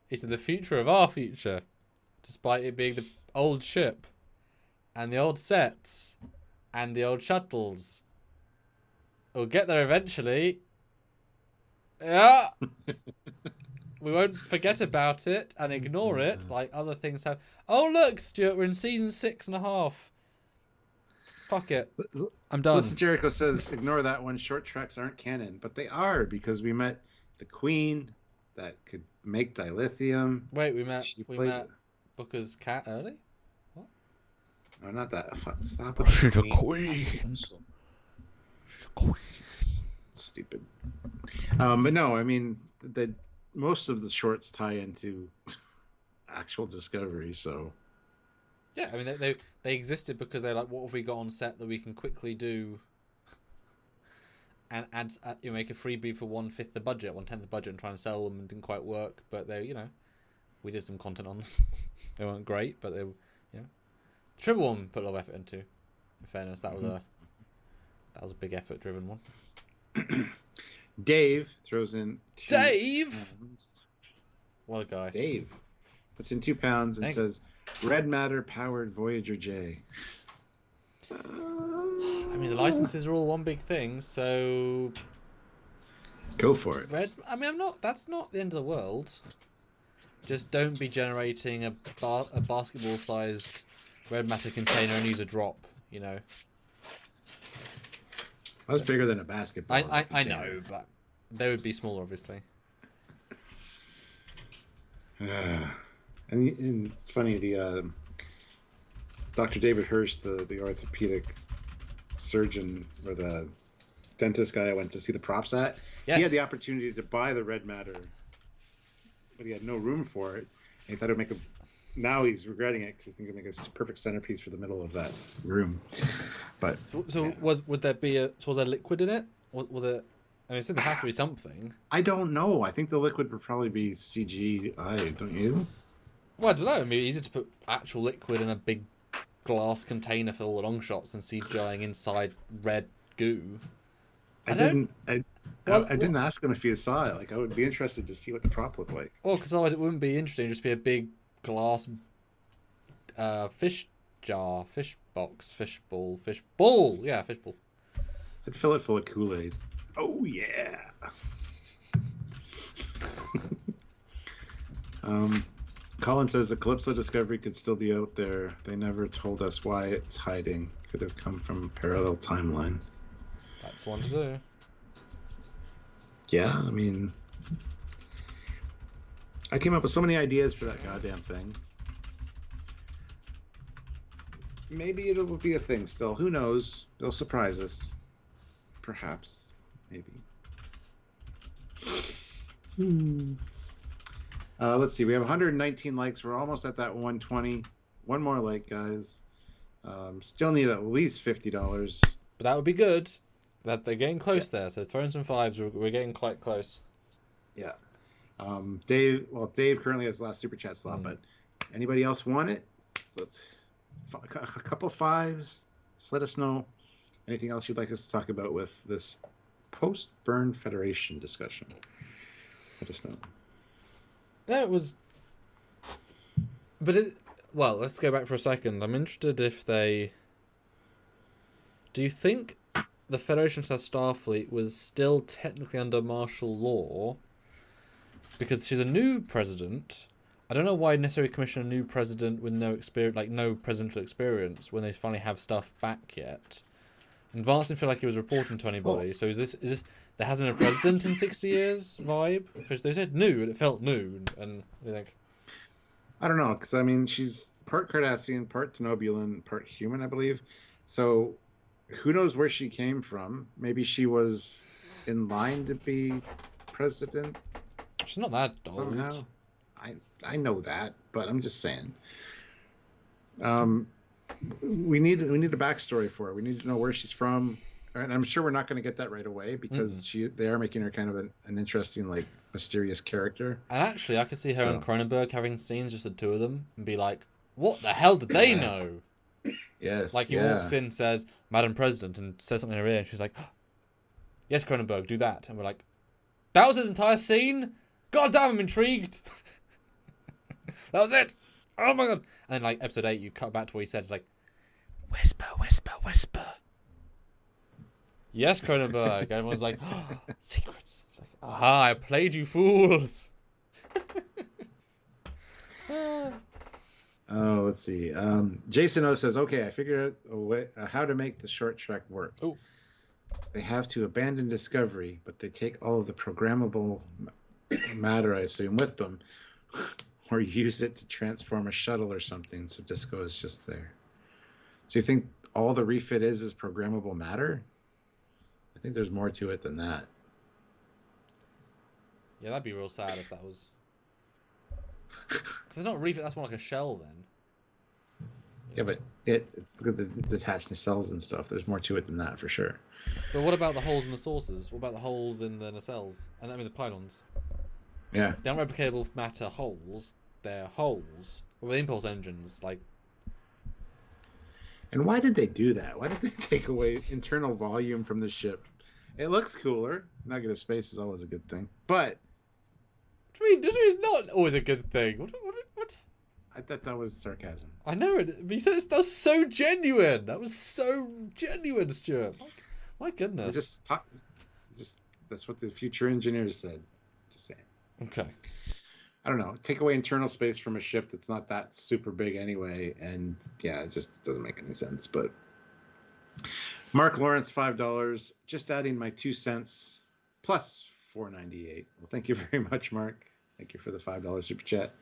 it's in the future of our future, despite it being the old ship, and the old sets, and the old shuttles. We'll get there eventually. Yeah. We won't forget about it and ignore it like other things have. Oh, look, Stuart, we're in season 6.5. Fuck it. I'm done. Listen, Jericho says, ignore that one. Short treks aren't canon, but they are, because we met the queen that could make dilithium. Wait, we met Booker's cat early? What? No, not that. Stop. She's a queen. She's a queen. Stupid. But no, I mean, most of the shorts tie into actual Discovery, so. Yeah, I mean, they existed because they're like, what have we got on set that we can quickly do and make a freebie for 1/5 the budget, 1/10 the budget, and try and sell them, and didn't quite work, but they, we did some content on them. They weren't great, but they, Triple One put a lot of effort into. In fairness, that was a big effort driven one. Dave throws in £2. What a guy. Dave puts in £2 and says, Red Matter powered Voyager J. I mean, the licenses are all one big thing, so go for it. That's not the end of the world. Just don't be generating a basketball-sized red matter container and use a drop. That was bigger than a basketball. I know, but they would be smaller, obviously. And it's funny, the Dr. David Hirsch, the orthopedic surgeon or the dentist guy I went to see the props at, he had the opportunity to buy the red matter, but he had no room for it. And he thought it would make now he's regretting it, because he thinks it would make a perfect centerpiece for the middle of that room. But was there liquid in it? Was it? I mean, it's going to have to be something. I don't know. I think the liquid would probably be CGI, don't you? Well, I don't know. I mean, it's easy to put actual liquid in a big glass container for all the long shots and CGIing inside red goo. I didn't ask him if he saw it. Like, I would be interested to see what the prop looked like. Well, because otherwise it wouldn't be interesting. It'd just be a big glass fish jar, fish box, fish ball. Yeah, fish ball. I'd fill it full of Kool-Aid. Oh, yeah. Colin says the Calypso Discovery could still be out there. They never told us why it's hiding. Could have come from a parallel timeline. That's one to do. Yeah, I mean, I came up with so many ideas for that goddamn thing. maybe it'll be a thing still. Who knows? They'll surprise us. Perhaps. Maybe. Let's see. We have 119 likes. We're almost at that 120. One more like, guys. Still need at least $50. But that would be good. That they're getting close there. So throwing some fives, we're getting quite close. Yeah. Dave currently has the last super chat slot, but anybody else want it? Let's a couple fives. Just let us know. Anything else you'd like us to talk about with this post-burn Federation discussion? Let us know. No, it was. But well, let's go back for a second. I'm interested if they. Do you think the Federation / Starfleet was still technically under martial law? Because she's a new president. I don't know why necessarily commission a new president with no experience, like no presidential experience, when they finally have stuff back yet. And Vance didn't feel like he was reporting to anybody. So is this there hasn't been a president in 60 years vibe? Because they said new and it felt new, and you think. I don't know, because I mean she's part Cardassian, part Denobulan, part human, I believe. So who knows where she came from? Maybe she was in line to be president. She's not that old. Somehow. I know that, but I'm just saying. We need a backstory for her. We need to know where she's from, and I'm sure we're not going to get that right away because they are making her kind of an interesting, like, mysterious character. And actually, I could see her and Cronenberg having scenes, just the two of them, and be like, "What the hell did they know?" Yes. Like he walks in, says, "Madam President," and says something in her ear, and she's like, "Yes, Cronenberg, do that." And we're like, "That was his entire scene? God damn, I'm intrigued." That was it. Oh my god. And then like episode 8, you cut back to what he said. It's like, whisper, whisper, whisper. Yes, Cronenberg. Everyone's like, oh, secrets. It's like, aha, I played you fools. Oh, let's see. Jason O says, okay, I figured out a way, how to make the short trek work. Oh. They have to abandon Discovery, but they take all of the programmable matter, I assume, with them. Or use it to transform a shuttle or something, so Disco is just there. So you think all the refit is programmable matter? I think there's more to it than that. Yeah, that'd be real sad if that was... It's not refit, that's more like a shell then. Yeah, but it's look at the detached nacelles and stuff. There's more to it than that, for sure. But what about the holes in the saucers? What about the holes in the nacelles? And I mean the pylons? Yeah. They aren't replicable matter holes. They're holes. With impulse engines, like... And why did they do that? Why did they take away internal volume from the ship? It looks cooler. Negative space is always a good thing. But... What do you mean? It's not always a good thing. What? I thought that was sarcasm. I know it. But you said that was so genuine. That was so genuine, Stuart. My goodness. Just that's what the future engineers said. Just saying. Okay. I don't know. Take away internal space from a ship that's not that super big anyway, and yeah, it just doesn't make any sense. But Mark Lawrence, $5, just adding my 2 cents plus $4.98. Well, thank you very much, Mark. Thank you for the $5 super chat.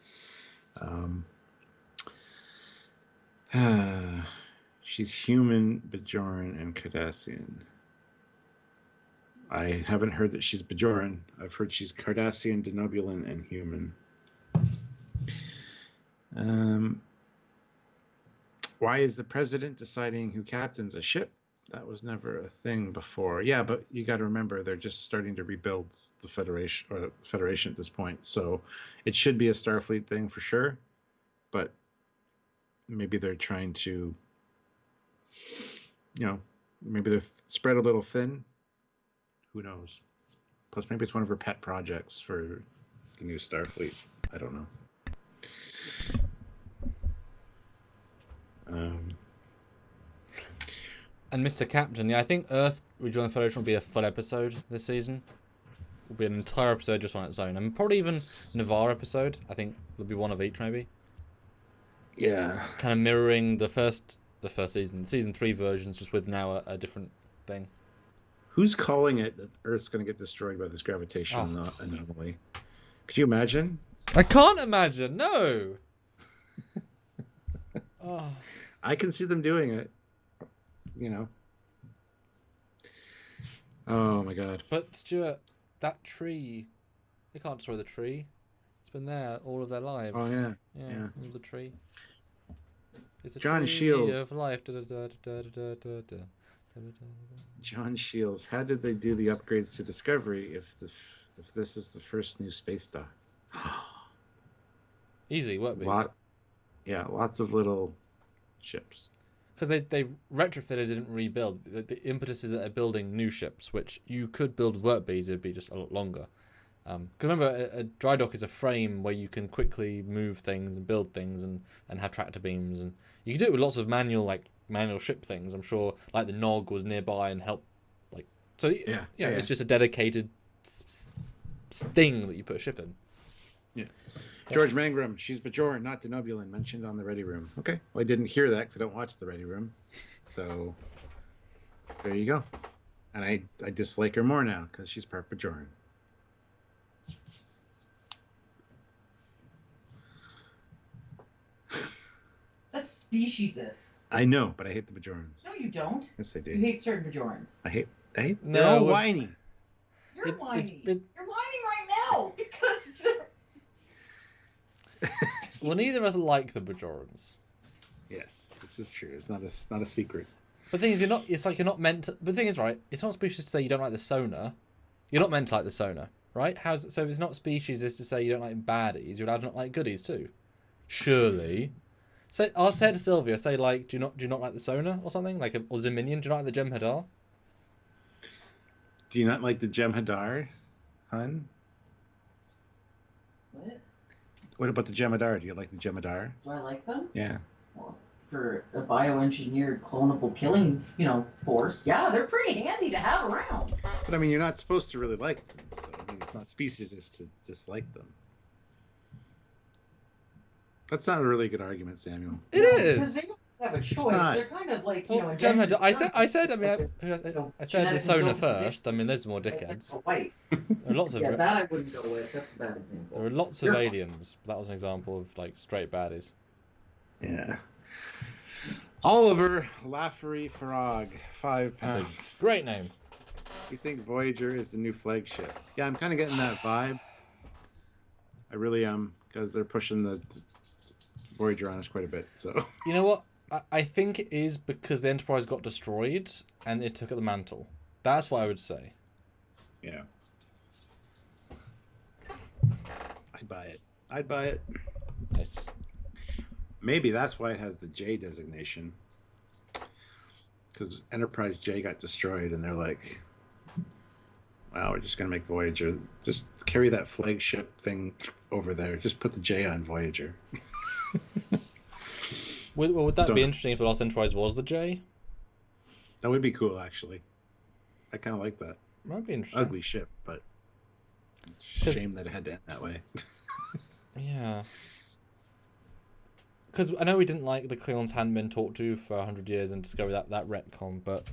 She's human, Bajoran, and Cardassian. I haven't heard that she's Bajoran. I've heard she's Cardassian, Denobulan, and human. Why is the president deciding who captains a ship? That was never a thing before. Yeah, but you got to remember they're just starting to rebuild the Federation at this point. So it should be a Starfleet thing for sure. But maybe they're trying to, maybe they're spread a little thin. Who knows? Plus, maybe it's one of her pet projects for the new Starfleet. I don't know. And Mr. Captain, yeah, I think Earth Rejoin the Federation will be a full episode this season. Will be an entire episode just on its own, and probably even Navarre episode. I think there'll be one of each, maybe. Yeah. Kind of mirroring the first season, season 3 versions, just with now a different thing. Who's calling it that Earth's going to get destroyed by this gravitational anomaly? Could you imagine? I can't imagine. No. I can see them doing it. You know. Oh my god. But Stuart, that tree, they can't destroy the tree. It's been there all of their lives. Oh yeah. Yeah. The tree. It's a John tree Shields. of life. John Shields. How did they do the upgrades to Discovery if this is the first new space dock? Easy work base. Lots of little ships. Because they retrofitted, didn't rebuild. The impetus is that they're building new ships, which you could build with work bees. It'd be just a lot longer. Because remember, a dry dock is a frame where you can quickly move things and build things and have tractor beams, and you can do it with lots of manual ship things. I'm sure, like the Nog was nearby and helped. It's just a dedicated thing that you put a ship in. Yeah. George Mangrum, she's Bajoran, not Denobulan, mentioned on the Ready Room. Okay, well, I didn't hear that because I don't watch the Ready Room. So, there you go. And I dislike her more now because she's part Bajoran. That's speciesist. I know, but I hate the Bajorans. No, you don't. Yes, I do. You hate certain Bajorans. I hate they're No, all whiny. You're whiny. You're whining right now because... Well, neither of us like the Bajorans. Yes, this is true. It's not a secret. But the thing is, you're not meant to... But the thing is, right, it's not specious to say you don't like the Sona. You're not meant to like the Sona, right? So if it's not speciesist to say you don't like baddies, you're allowed to not like goodies too. Surely. I'll say it to Sylvia, say like, do you not like the Sona or something? Or the Dominion, do you not like the Jem'Hadar? Do you not like the Jem'Hadar, hun? What? What about the Jem'Hadar? Do you like the Jem'Hadar? Do I like them? Yeah. Well, for a bioengineered clonable killing, force, yeah, they're pretty handy to have around. But I mean, you're not supposed to really like them, so I mean, it's not speciesist to dislike them. That's not a really good argument, Samuel. It Because is. they don't have a choice. not. They're kind of like, Jem'Hadar. I said the genetic Sona build first. I mean, there's more dickheads. White. There are lots of Yeah, that I wouldn't go with. That's a bad example. there are lots of aliens. That was an example of straight baddies. Yeah. Oliver Laffery Farag, £5. That's a great name. You think Voyager is the new flagship? Yeah, I'm kind of getting that vibe. I really am, because they're pushing the Voyager on us quite a bit. So You know what? I think it is because the Enterprise got destroyed and it took up the mantle. That's what I would say. yeah, I'd buy it. Nice. Maybe that's why it has the J designation, because Enterprise J got destroyed, and they're like, "Wow, we're just gonna make Voyager. Just carry that flagship thing over there. Just put the J on Voyager." Would that be interesting if the last Enterprise was the J? That would be cool, actually. I kind of like that. Might be interesting. Ugly ship, but shame that it had to end that way. Yeah. Because I know we didn't like the Klingons hadn't been talked to for 100 years and discover that retcon, but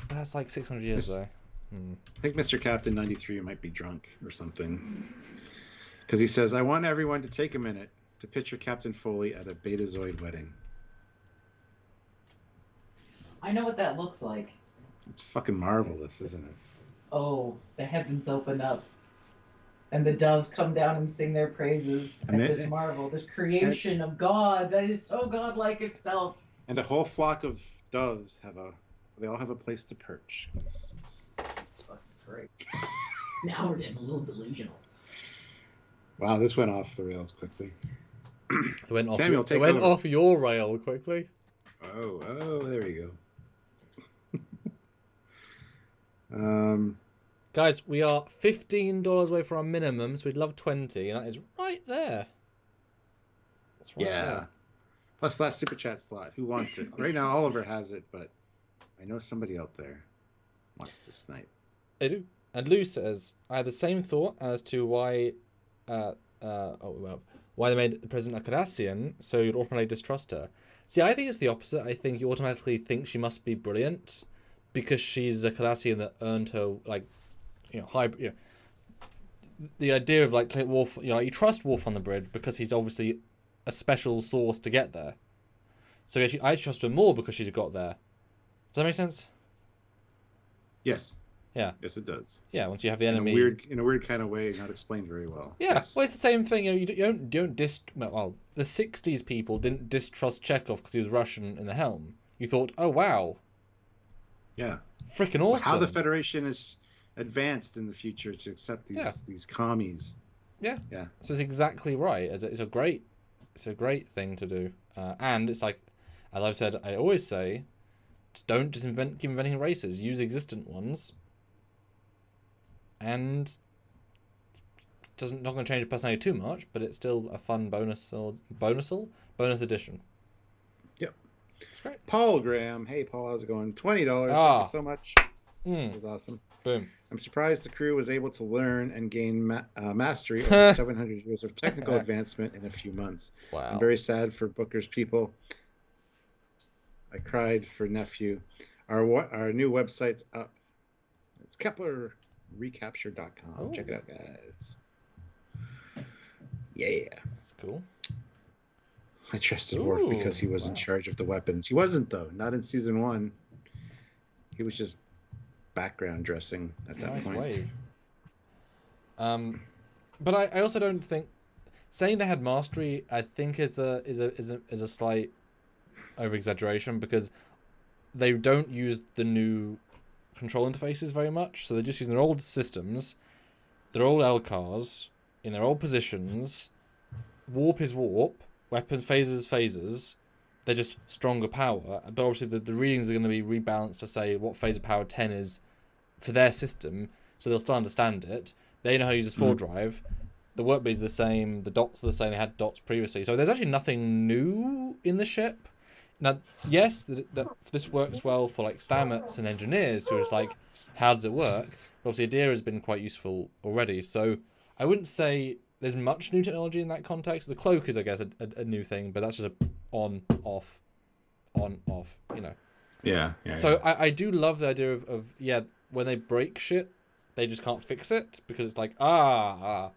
that's like 600 years though. I think Mr. Captain 93 might be drunk or something. Because he says, "I want everyone to take a minute to picture Captain Foley at a Betazoid wedding." I know what that looks like. It's fucking marvelous, isn't it? Oh, the heavens open up. And the doves come down and sing their praises at this marvel, this creation of God that is so godlike itself. And a whole flock of doves they all have a place to perch. It's fucking great. Now we're getting a little delusional. Wow, this went off the rails quickly. It went off. Samuel, take it went over. off your rail quickly. Oh, there we go. Guys, we are $15 away from our minimum, so we'd love 20, and that is right there. That's right there. Plus that super chat slot. Who wants it? Right now, Oliver has it, but I know somebody out there wants to snipe. I do. And Lou says, I had the same thought as to why they made the president a Cardassian, so you'd automatically distrust her. See, I think it's the opposite. I think you automatically think she must be brilliant because she's a Cardassian that earned her, the idea of Worf, you trust Worf on the bridge because he's obviously a special source to get there. So actually, I trust her more because she got there. Does that make sense? Yes. Yeah. Yes, it does. Yeah. Once you have the enemy, in a weird kind of way, not explained very well. Yeah. Yes. Well, it's the same thing. You don't well, the '60s people didn't distrust Chekhov because he was Russian in the helm. You thought, oh wow. Yeah. Freaking awesome. How the Federation is advanced in the future to accept these commies. Yeah. Yeah. So it's exactly right. It's a great thing to do. And it's like, as I've said, I always say, don't just keep inventing races. Use existent ones. And not going to change your personality too much, but it's still a fun bonus addition. Yep. It's great. Paul Graham. Hey, Paul, how's it going? $20. Thank you so much. That was awesome. Boom. I'm surprised the crew was able to learn and gain mastery over 700 years of technical advancement in a few months. Wow. I'm very sad for Booker's people. I cried for nephew. Our new website's up. It's KeplerRecapture.com. Oh. Check it out, guys. Yeah. That's cool. I trusted Worf because he was in charge of the weapons. He wasn't, though. Not in season 1. He was just background dressing at that point. Wave. But I also don't think saying they had mastery, I think is a slight over exaggeration, because they don't use the new control interfaces very much, so they're just using their old systems, their old LCARs in their old positions. Warp is warp, weapons phasers. They're just stronger power, but obviously the readings are going to be rebalanced to say what phase of power 10 is for their system, so they'll still understand it. They know how to use a Spore drive. The work beads are the same, the dots are the same, they had dots previously, so there's actually nothing new in the ship. Now, yes, this works well for like Stamets and engineers who are just like, how does it work? But obviously Adira has been quite useful already, so I wouldn't say there's much new technology in that context. The cloak is, I guess, a new thing, but that's just a on, off, you know. Yeah. So I do love the idea of when they break shit, they just can't fix it, because it's like, And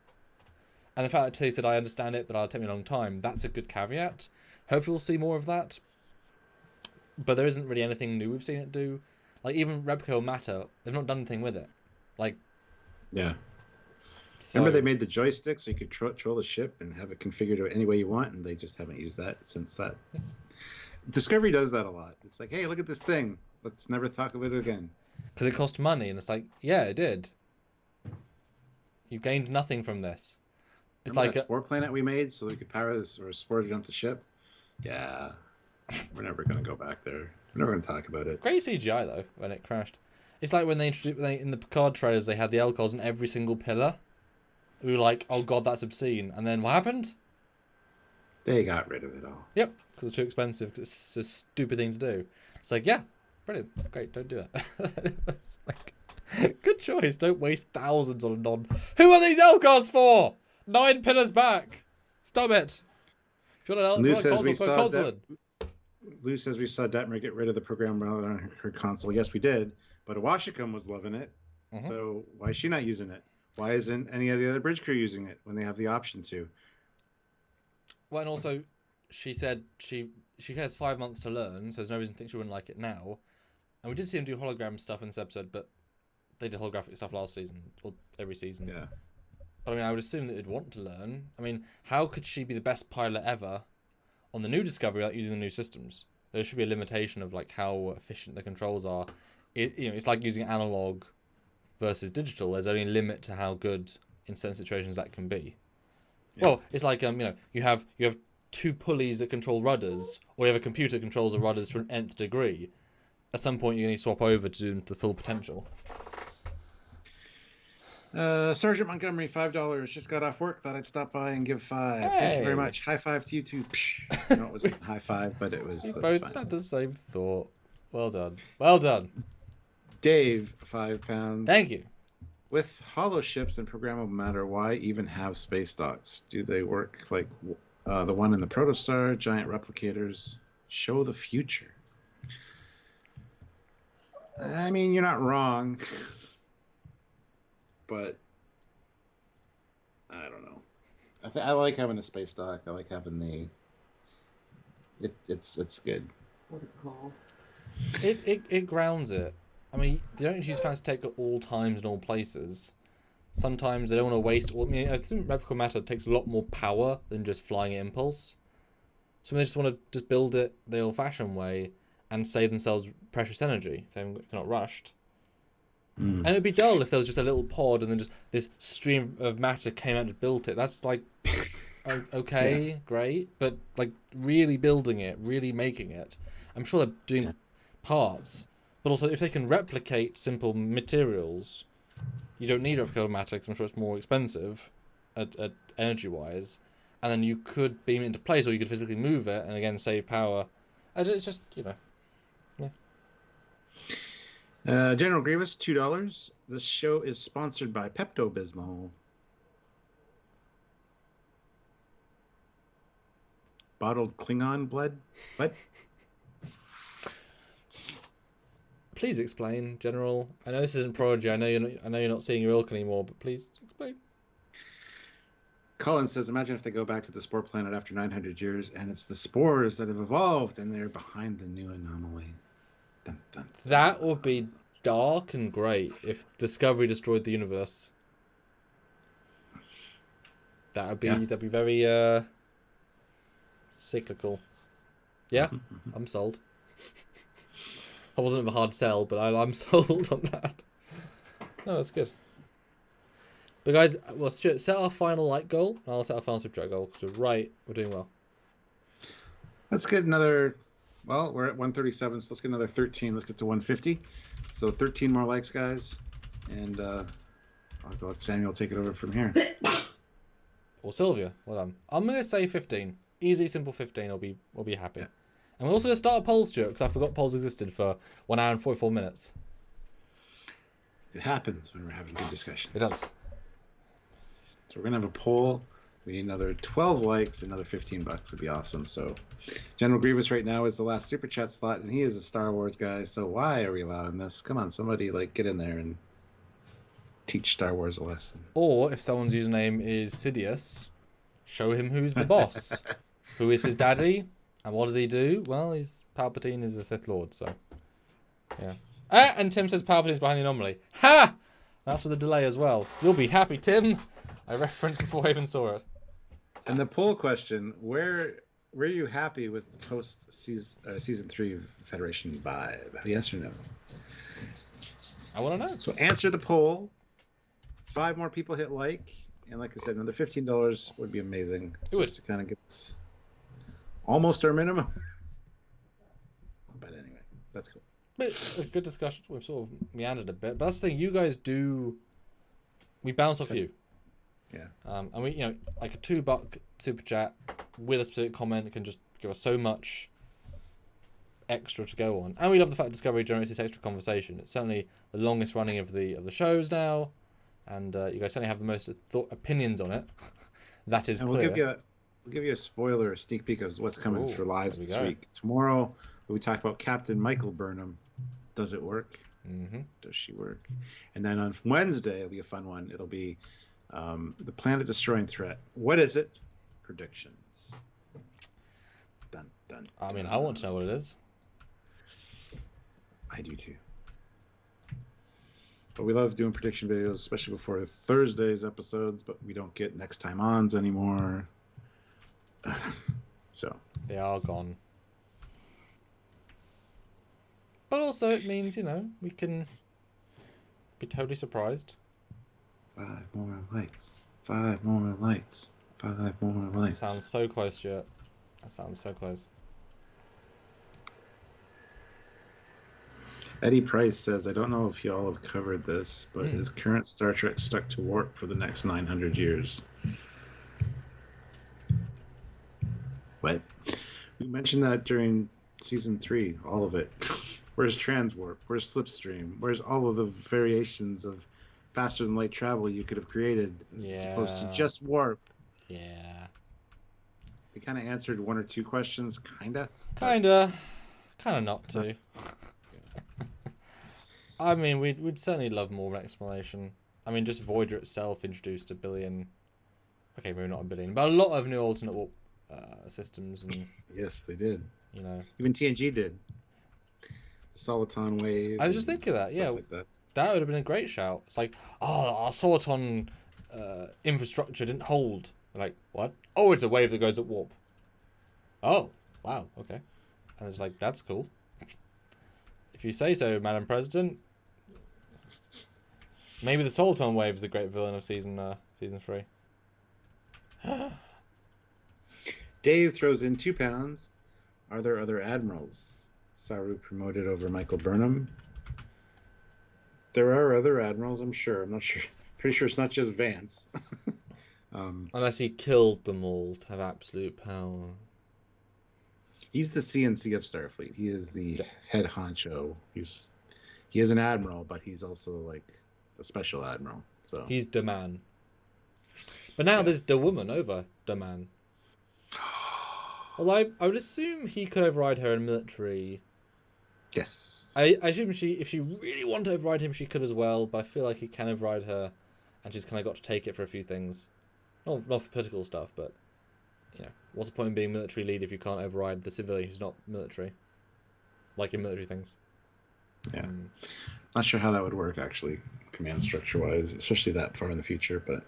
the fact that Tilly said, I understand it, but it'll take me a long time, that's a good caveat. Hopefully we'll see more of that. But there isn't really anything new we've seen it do. Like, even Replica or Matter, they've not done anything with it. Like... Yeah. So... Remember they made the joystick so you could control the ship and have it configured any way you want, and they just haven't used that since that. Yeah. Discovery does that a lot. It's like, hey, look at this thing. Let's never talk about it again. Because it cost money, and it's like, yeah, it did. You gained nothing from this. It's Remember like that Spore planet we made so we could power this or Spore to jump the ship? Yeah. We're never going to go back there. We're never going to talk about it. Great CGI, though, when it crashed. It's like when they introduced... in the Picard trailers, they had the LCOS in every single pillar. We were like, oh god, that's obscene. And then what happened? They got rid of it all. Yep, because it's too expensive. Cause it's a stupid thing to do. It's like, yeah, brilliant. Great, don't do that. It's like, good choice. Don't waste thousands on a non... Who are these LCOS for? 9 pillars back. Stop it. If you want an console, put a console in. Lou says we saw Detmer get rid of the program on her console. Yes, we did. But Awashikam was loving it. Mm-hmm. So why is she not using it? Why isn't any of the other bridge crew using it when they have the option to? Well, and also, she said she has 5 months to learn, so there's no reason to think she wouldn't like it now. And we did see them do hologram stuff in this episode, but they did holographic stuff last season, or every season. Yeah. But I mean, I would assume that they'd want to learn. I mean, how could she be the best pilot ever on the new Discovery without using the new systems? There should be a limitation of like how efficient the controls are. It's like using analog versus digital. There's only a limit to how good in certain situations that can be. Yeah. Well, it's like you have 2 pulleys that control rudders, or you have a computer that controls the rudders to an nth degree. At some point, you're going to swap over to the full potential. Sergeant Montgomery, $5. Just got off work. Thought I'd stop by and give 5. Hey. Thank you very much. High five to you too. No, it wasn't high five, but it was. We both had the same thought. Well done. Well done. Dave, £5. Thank you. With hollow ships and programmable matter, why even have space docks? Do they work like the one in the Protostar? Giant replicators show the future. I mean, you're not wrong. But I don't know. I like having a space dock. I like having It's good. What a call. It grounds it. I mean, they don't use fans to take at all times and all places. Sometimes they don't want to waste. I mean, I think replicable matter takes a lot more power than just flying at impulse. So they just want to just build it the old-fashioned way and save themselves precious energy if they're not rushed. And it'd be dull if there was just a little pod and then just this stream of matter came out and built it. That's like, okay, great. But like really building it, really making it. I'm sure they're doing parts. But also if they can replicate simple materials, you don't need replicable matter because I'm sure it's more expensive at energy-wise. And then you could beam it into place or you could physically move it and again save power. And it's just, yeah. General Grievous, $2. This show is sponsored by Pepto-Bismol. Bottled Klingon blood? What? Please explain, General. I know this isn't Prodigy. I know you're not seeing your ilk anymore, but please explain. Colin says, imagine if they go back to the Spore planet after 900 years, and it's the spores that have evolved, and they're behind the new anomaly. Dun, dun, dun. That would be dark and great if Discovery destroyed the universe. That'd be very cyclical. Yeah, I'm sold. I wasn't a hard sell, but I'm sold on that. No, that's good. But guys, well, Stuart, set our final like goal, and I'll set our final super chat goal because we're doing well. Let's get another. Well, we're at 137, so let's get another 13. Let's get to 150. So 13 more likes, guys, and I'll go let Samuel take it over from here. Or Sylvia, well done. I'm gonna say 15. Easy, simple 15. We'll be happy. Yeah. And we're also gonna start a poll, Stuart, because I forgot polls existed for 1 hour and 44 minutes. It happens when we're having good discussions. It does. So we're gonna have a poll. We need another 12 likes, another $15 would be awesome. So General Grievous right now is the last super chat slot, and he is a Star Wars guy. So why are we allowing this? Come on, somebody get in there and teach Star Wars a lesson. Or if someone's username is Sidious, show him who's the boss. Who is his daddy, and what does he do? Well, Palpatine is a Sith Lord, so yeah. And Tim says Palpatine's behind the anomaly. Ha! That's with a delay as well. You'll be happy, Tim. I referenced before I even saw it. And the poll question: Were you happy with the post season 3 Federation vibe? Yes or no? I want to know. So answer the poll. 5 more people hit like, and like I said, another $15 would be amazing. Just to kind of get this almost our minimum. But anyway, that's cool. But a good discussion. We've sort of meandered a bit, but that's the thing. You guys do. We bounce off you. Yeah. And we, like a $2 super chat with a specific comment can just give us so much extra to go on. And we love the fact Discovery generates this extra conversation. It's certainly the longest running of the shows now, and you guys certainly have the most opinions on it. That is clear. We'll give you a spoiler, a sneak peek of what's coming for lives this week. Tomorrow we talk about Captain Michael Burnham. Does it work? Mm-hmm. Does she work? And then on Wednesday it'll be a fun one. It'll be the planet-destroying threat. What is it? Predictions. Dun, dun, dun. I mean, I want to know what it is. I do too. But we love doing prediction videos, especially before Thursday's episodes, but we don't get next time ons anymore. So. They are gone. But also it means, we can be totally surprised. 5 more lights. 5 more lights. 5 more lights. That sounds so close, Stuart. That sounds so close. Eddie Price says, I don't know if y'all have covered this, but is current Star Trek stuck to warp for the next 900 years? What? We mentioned that during season 3, all of it. Where's transwarp? Where's slipstream? Where's all of the variations of faster than light travel you could have created as opposed to just warp? Yeah. They kind of answered 1 or 2 questions, kind of not too. I mean, we'd certainly love more of an explanation. I mean, just Voyager itself introduced a billion. Okay, maybe not a billion, but a lot of new alternate warp systems, and yes, they did. you know, even TNG did. Soliton wave. I was just thinking that, yeah, like that. That would have been a great shout. It's like, oh, our Soliton infrastructure didn't hold. Like, what? Oh, it's a wave that goes at warp. Oh, wow, okay. And it's like, that's cool. If you say so, Madam President. Maybe the Soliton wave is the great villain of season 3. Dave throws in £2. Are there other admirals? Saru promoted over Michael Burnham. There are other admirals, I'm sure. I'm not sure. Pretty sure it's not just Vance. Unless he killed them all to have absolute power. He's the CNC of Starfleet. He is the head honcho. He is an admiral, but he's also like a special admiral. So he's the man. But now there's the woman over the man. Well, I would assume he could override her in military. Yes. I assume if she really wanted to override him, she could as well. But I feel like he can override her, and she's kind of got to take it for a few things. Not for political stuff, but you know, what's the point in being military lead if you can't override the civilian who's not military, like in military things? Yeah. Not sure how that would work actually, command structure wise, especially that far in the future. But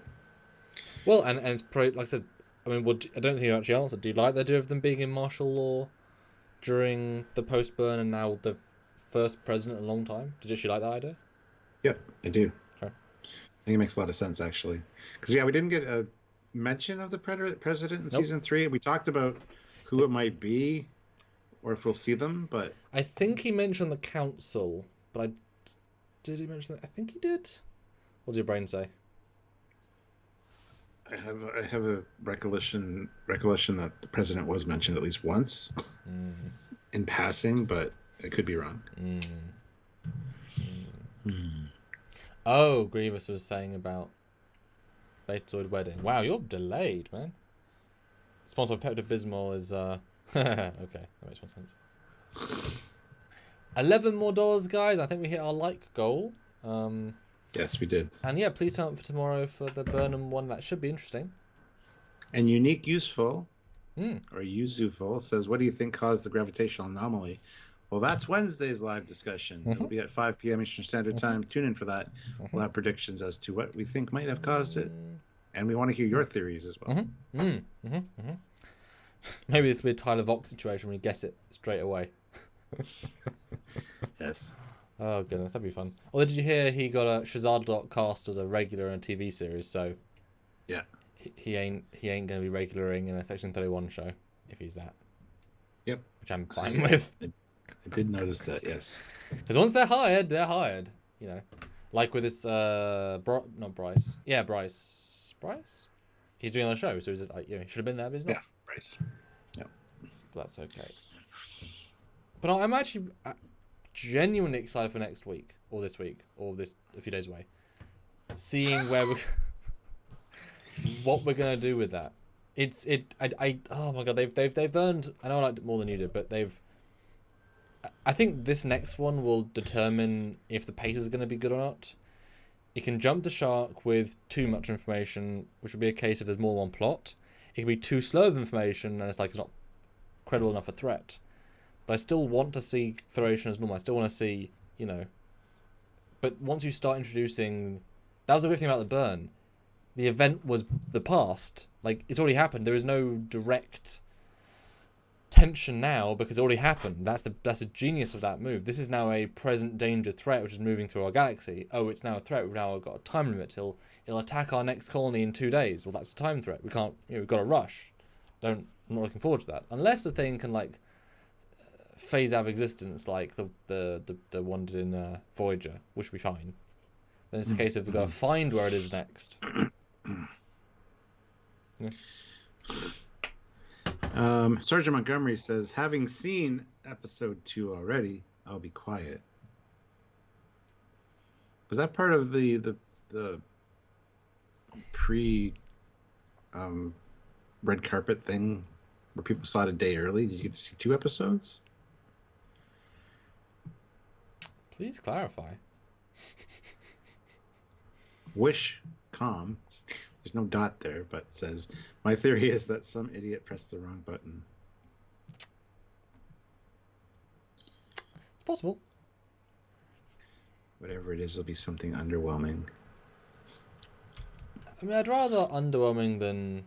well, and it's probably, like I said, I mean, I don't think you actually answered. Do you like the idea of them being in martial law during the post-burn and now the first president in a long time? Did you actually like that idea? Yep, I do. Okay. I think it makes a lot of sense actually, because we didn't get a mention of the president in season 3. We talked about who it might be, or if we'll see them, but I think he mentioned the council, but did he mention that? I think he did. What did your brain say? I have a recollection that the president was mentioned at least once in passing, but I could be wrong. Oh, Grievous was saying about Betazoid wedding. Wow, you're delayed, man. Sponsored by Pepto-Bismol is okay, that makes more sense. $11 more, guys. I think we hit our like goal. Yes, we did. And yeah, please sign up for tomorrow for the Burnham one. That should be interesting. And Unique Useful, or Useful, says, what do you think caused the gravitational anomaly? Well, that's Wednesday's live discussion. It'll be at 5 p.m. Eastern Standard Time. Tune in for that. We'll have predictions as to what we think might have caused it. And we want to hear your theories as well. Maybe this will be a Tyler Vox situation where we guess it straight away. Yes. Oh, goodness, that'd be fun. Although, did you hear he got a Shazad cast as a regular in a TV series, so yeah, he ain't going to be regularing in a Section 31 show, if he's that. Yep. Which I'm fine with. I did notice that, yes. Because once they're hired, you know. Like with this, not Bryce. Yeah, Bryce. Bryce? He's doing on the show, so is it like, he should have been there, but he's not. Yeah, Bryce. Yep. But that's okay. But I'm actually genuinely excited for next week, or this week, or this a few days away. Seeing where what we're gonna do with that. Oh my god, they've earned. I know I liked it more than you did, but I think this next one will determine if the pace is going to be good or not. It can jump the shark with too much information, which would be a case if there's more than one plot. It can be too slow of information, and it's like it's not credible enough a threat. But I still want to see Federation as normal. I still want to see, But once you start introducing... That was the weird thing about the burn. The event was the past. Like, it's already happened. There is no direct tension now because it already happened. That's the genius of that move. This is now a present danger threat which is moving through our galaxy. Oh, it's now a threat. We've now got a time limit. It'll attack our next colony in 2 days. Well, that's a time threat. We can't. We've got to rush. I'm not looking forward to that unless the thing can like phase out of existence, like the one did in Voyager, which would be fine. Then it's a case of we've got to find where it is next. Yeah. Sergeant Montgomery says, having seen episode 2 already, I'll be quiet. Was that part of the pre red carpet thing where people saw it a day early? Did you get to see 2 episodes? Please clarify. Wish.com. There's There's no dot there, but it says, my theory is that some idiot pressed the wrong button. It's possible. Whatever it is, it'll be something underwhelming. I mean, I'd rather underwhelming than,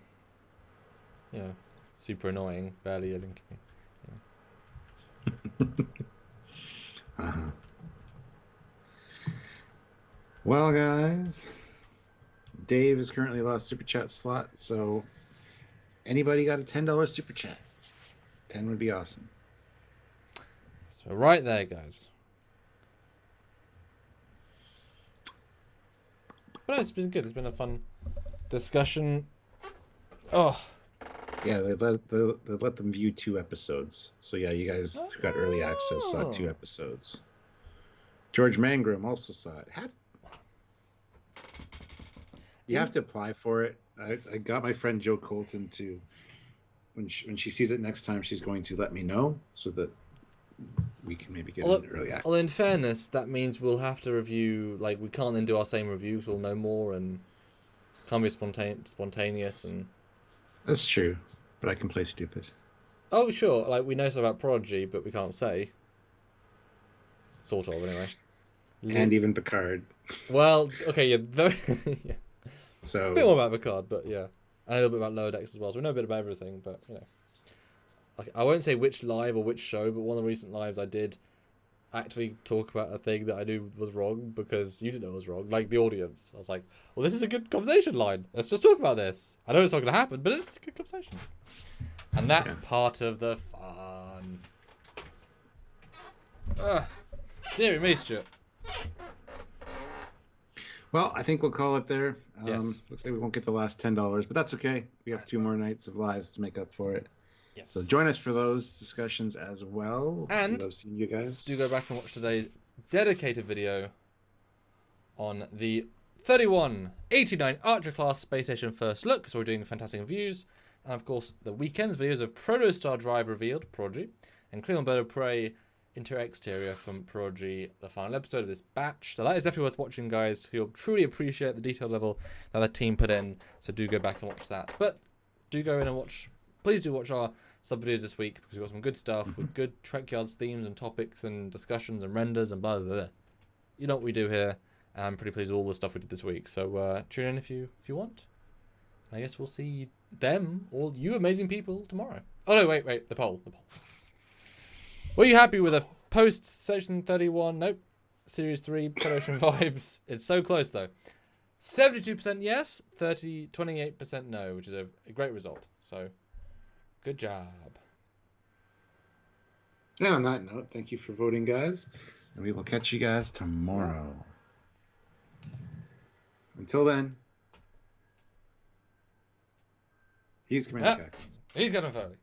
super annoying, barely linking me. Uh-huh. Well, guys, Dave has currently lost super chat slot, so anybody got a $10 super chat? 10 would be awesome. So right there, guys. But it's been good. It's been a fun discussion. Oh. Yeah, they let them view 2 episodes. So yeah, you guys who got early access saw 2 episodes. George Mangrum also saw it. You have to apply for it. I got my friend Joe Colton to, when she sees it next time, she's going to let me know so that we can maybe get an early access. Well, in fairness, that means we'll have to review, like, we can't then do our same reviews, we'll know more, and can't be spontaneous, and... That's true, but I can play stupid. Oh, sure, like, we know stuff about Prodigy, but we can't say. Sort of, anyway. And even Picard. Well, okay, yeah, yeah. So... A bit more about Picard, but yeah. And a little bit about Lower Decks as well, so we know a bit about everything, but, Like, I won't say which live or which show, but one of the recent lives I did actually talk about a thing that I knew was wrong because you didn't know it was wrong, like the audience. I was like, well, this is a good conversation line. Let's just talk about this. I know it's not going to happen, but it's a good conversation. And that's part of the fun. Dear me, Stuart. Well, I think we'll call it there. Yes. Looks like we won't get the last $10, but that's okay. We have 2 more nights of lives to make up for it. Yes. So join us for those discussions as well. And we love seeing you guys. Do go back and watch today's dedicated video on the 3189 Archer class space station first look. So we're doing fantastic views. And of course, the weekend's videos of Protostar Drive revealed, Prodigy, and Klingon Bird of Prey exterior from Prodigy, the final episode of this batch. So that is definitely worth watching, guys. You'll truly appreciate the detail level that the team put in. So do go back and watch that. But do go in and watch. Please do watch our sub-videos this week because we've got some good stuff with good Trekyards themes and topics and discussions and renders and blah, blah, blah. You know what we do here. And I'm pretty pleased with all the stuff we did this week. So tune in if you want. I guess we'll see them, all you amazing people, tomorrow. Oh, no, wait. The poll. Were you happy with a post-Station 31? Nope. Series 3 Federation vibes. It's so close, though. 72% yes, 28% no, which is a great result. So... good job. And on that note, thank you for voting, guys. And we will catch you guys tomorrow. Until then, he's Commander Captain. He's Captain Foley.